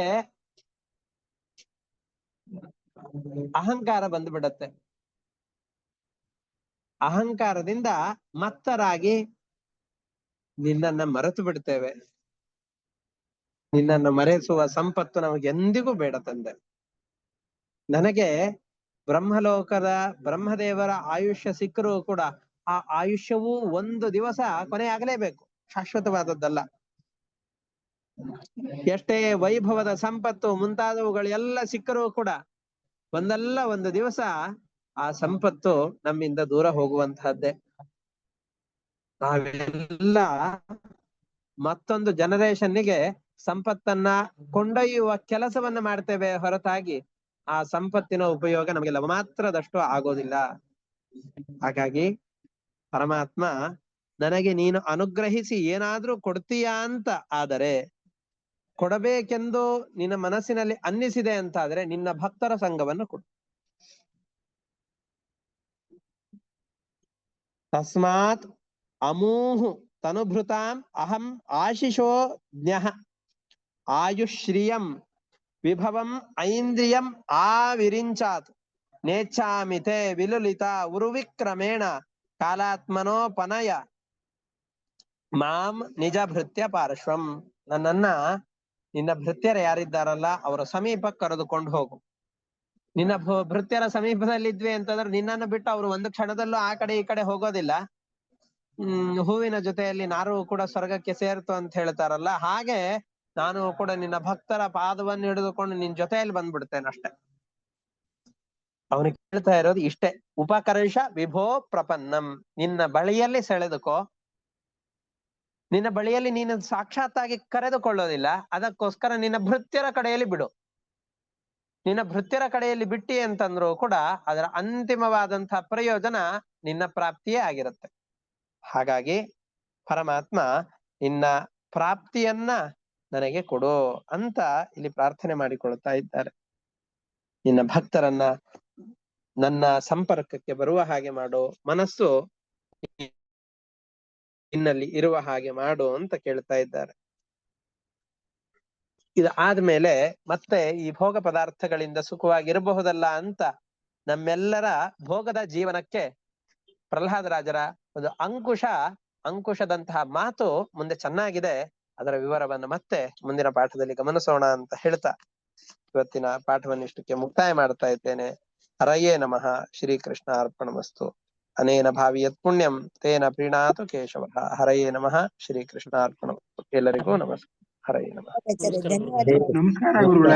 ಅಹಂಕಾರ ಬಂದ್ಬಿಡತ್ತೆ. ಅಹಂಕಾರದಿಂದ ಮತ್ತರಾಗಿ ನಿನ್ನನ್ನ ಮರೆತು ಬಿಡ್ತೇವೆ. ನಿನ್ನನ್ನು ಮರೆಸುವ ಸಂಪತ್ತು ನಮಗೆ ಎಂದಿಗೂ ಬೇಡ ತಂದೆ. ನನಗೆ ಬ್ರಹ್ಮಲೋಕದ ಬ್ರಹ್ಮದೇವರ ಆಯುಷ್ಯ ಸಿಕ್ಕರೂ ಕೂಡ ಆ ಆಯುಷ್ಯವೂ ಒಂದು ದಿವಸ ಕೊನೆ ಆಗಲೇಬೇಕು, ಶಾಶ್ವತವಾದದ್ದಲ್ಲ. ಎಷ್ಟೇ ವೈಭವದ ಸಂಪತ್ತು ಮುಂತಾದವುಗಳು ಎಲ್ಲ ಸಿಕ್ಕರೂ ಕೂಡ ಒಂದಲ್ಲ ಒಂದು ದಿವಸ ಆ ಸಂಪತ್ತು ನಮ್ಮಿಂದ ದೂರ ಹೋಗುವಂತಹದ್ದೇ. ನಾವೆಲ್ಲ ಮತ್ತೊಂದು ಜನರೇಷನ್ನಿಗೆ ಸಂಪತ್ತನ್ನ ಕೊಂಡೊಯ್ಯುವ ಕೆಲಸವನ್ನ ಮಾಡ್ತೇವೆ ಹೊರತಾಗಿ ಆ ಸಂಪತ್ತಿನ ಉಪಯೋಗ ನಮಗೆ ಮಾತ್ರದಷ್ಟು ಆಗೋದಿಲ್ಲ. ಹಾಗಾಗಿ ಪರಮಾತ್ಮ ನನಗೆ ನೀನು ಅನುಗ್ರಹಿಸಿ ಏನಾದ್ರೂ ಕೊಡ್ತೀಯಾ ಅಂತ ಆದರೆ, ಕೊಡಬೇಕೆಂದು ನಿನ್ನ ಮನಸ್ಸಿನಲ್ಲಿ ಅನ್ನಿಸಿದೆ ಅಂತ ಆದ್ರೆ ನಿನ್ನ ಭಕ್ತರ ಸಂಘವನ್ನು ಕೊಡು. ತಸ್ಮಾತ್ ಅಮೂಹು ತನುಭೃತಾಂ ಅಹಂ ಆಶಿಷೋ ಜ್ಞಃ ಆಯುಶ್ರಿಯಂ ವಿಭವಂ ಐಂದ್ರಿಯಂ ಆವಿರಿಂಚಾತ್ ನೇಚ್ಛಾಮಿತೆ ವಿಲುಲಿತ ಉರುವಿಕ್ರಮೇಣ ಕಾಲಾತ್ಮನೋಪನಯ ಮಾಂ ನಿಜ ಭೃತ್ಯ ಪಾರ್ಶ್ವಂ. ನನ್ನನ್ನ ನಿನ್ನ ಭೃತ್ಯರು ಯಾರಿದ್ದಾರಲ್ಲ ಅವರ ಸಮೀಪಕ್ಕೆ ಕರೆದುಕೊಂಡು ಹೋಗು. ನಿನ್ನ ಭೃತ್ಯರ ಸಮೀಪದಲ್ಲಿದ್ವಿ ಅಂತಂದ್ರೆ ನಿನ್ನನ್ನು ಬಿಟ್ಟು ಅವರು ಒಂದು ಕ್ಷಣದಲ್ಲೂ ಆ ಕಡೆ ಈ ಕಡೆ ಹೋಗೋದಿಲ್ಲ. ಹೂವಿನ ಜೊತೆಯಲ್ಲಿ ನಾರು ಕೂಡ ಸ್ವರ್ಗಕ್ಕೆ ಸೇರ್ತು ಅಂತ ಹೇಳ್ತಾರಲ್ಲ, ಹಾಗೆ ನಾನು ಕೂಡ ನಿನ್ನ ಭಕ್ತರ ಪಾದವನ್ನು ಹಿಡಿದುಕೊಂಡು ನಿನ್ ಜೊತೆಯಲ್ಲಿ ಬಂದ್ಬಿಡ್ತೇನೆ ಅಷ್ಟೆ. ಅವನಿಗೆ ಹೇಳ್ತಾ ಇರೋದು ಇಷ್ಟೇ, ಉಪಕರ್ಷ ವಿಭೋ ಪ್ರಪನ್ನಂ. ನಿನ್ನ ಬಳಿಯಲ್ಲಿ ಸೆಳೆದುಕೋ. ನಿನ್ನ ಬಳಿಯಲ್ಲಿ ನೀನು ಸಾಕ್ಷಾತ್ತಾಗಿ ಕರೆದುಕೊಳ್ಳೋದಿಲ್ಲ, ಅದಕ್ಕೋಸ್ಕರ ನಿನ್ನ ಭೃತ್ಯರ ಕಡೆಯಲ್ಲಿ ಬಿಡು. ನಿನ್ನ ಭೃತ್ಯರ ಕಡೆಯಲ್ಲಿ ಬಿಟ್ಟಿ ಅಂತಂದ್ರು ಕೂಡ ಅದರ ಅಂತಿಮವಾದಂತಹ ಪ್ರಯೋಜನ ನಿನ್ನ ಪ್ರಾಪ್ತಿಯೇ ಆಗಿರುತ್ತೆ. ಹಾಗಾಗಿ ಪರಮಾತ್ಮ ನಿನ್ನ ಪ್ರಾಪ್ತಿಯನ್ನ ನನಗೆ ಕೊಡು ಅಂತ ಇಲ್ಲಿ ಪ್ರಾರ್ಥನೆ ಮಾಡಿಕೊಳ್ತಾ ಇದ್ದಾರೆ. ನಿನ್ನ ಭಕ್ತರನ್ನ ನನ್ನ ಸಂಪರ್ಕಕ್ಕೆ ಬರುವ ಹಾಗೆ ಮಾಡು, ಮನಸ್ಸು ನಿನ್ನಲ್ಲಿ ಇರುವ ಹಾಗೆ ಮಾಡು ಅಂತ ಕೇಳ್ತಾ ಇದ್ದಾರೆ. ಇದು ಆದ್ಮೇಲೆ ಮತ್ತೆ ಈ ಭೋಗ ಪದಾರ್ಥಗಳಿಂದ ಸುಖವಾಗಿರಬಹುದಲ್ಲ ಅಂತ ನಮ್ಮೆಲ್ಲರ ಭೋಗದ ಜೀವನಕ್ಕೆ ಪ್ರಹ್ಲಾದರಾಜರ ಒಂದು ಅಂಕುಶದಂತಹ ಮಾತು ಮುಂದೆ ಚೆನ್ನಾಗಿದೆ. ಅದರ ವಿವರವನ್ನು ಮತ್ತೆ ಮುಂದಿನ ಪಾಠದಲ್ಲಿ ಗಮನಿಸೋಣ ಅಂತ ಹೇಳ್ತಾ ಇವತ್ತಿನ ಪಾಠವನ್ನು ಇಷ್ಟಕ್ಕೆ ಮುಕ್ತಾಯ ಮಾಡ್ತಾ ಇದ್ದೇನೆ. ಹರಯೇ ನಮಃ. ಶ್ರೀಕೃಷ್ಣ ಅರ್ಪಣಮಸ್ತು. ಅನೇನ ಭಾವಿಯತ್ ಪುಣ್ಯಂ ತೇನ ಪ್ರೀಣಾತು ಕೇಶವ. ಹರಯೇ ನಮಃ. ಶ್ರೀಕೃಷ್ಣ ಅರ್ಪಣಮಸ್ತು. ಎಲ್ಲರಿಗೂ ನಮಸ್ಕಾರ. ಹರಯೇ ನಮಃ. ಧನ್ಯವಾದಗಳು. ನಮಸ್ಕಾರ ಗುರುಗಳೇ.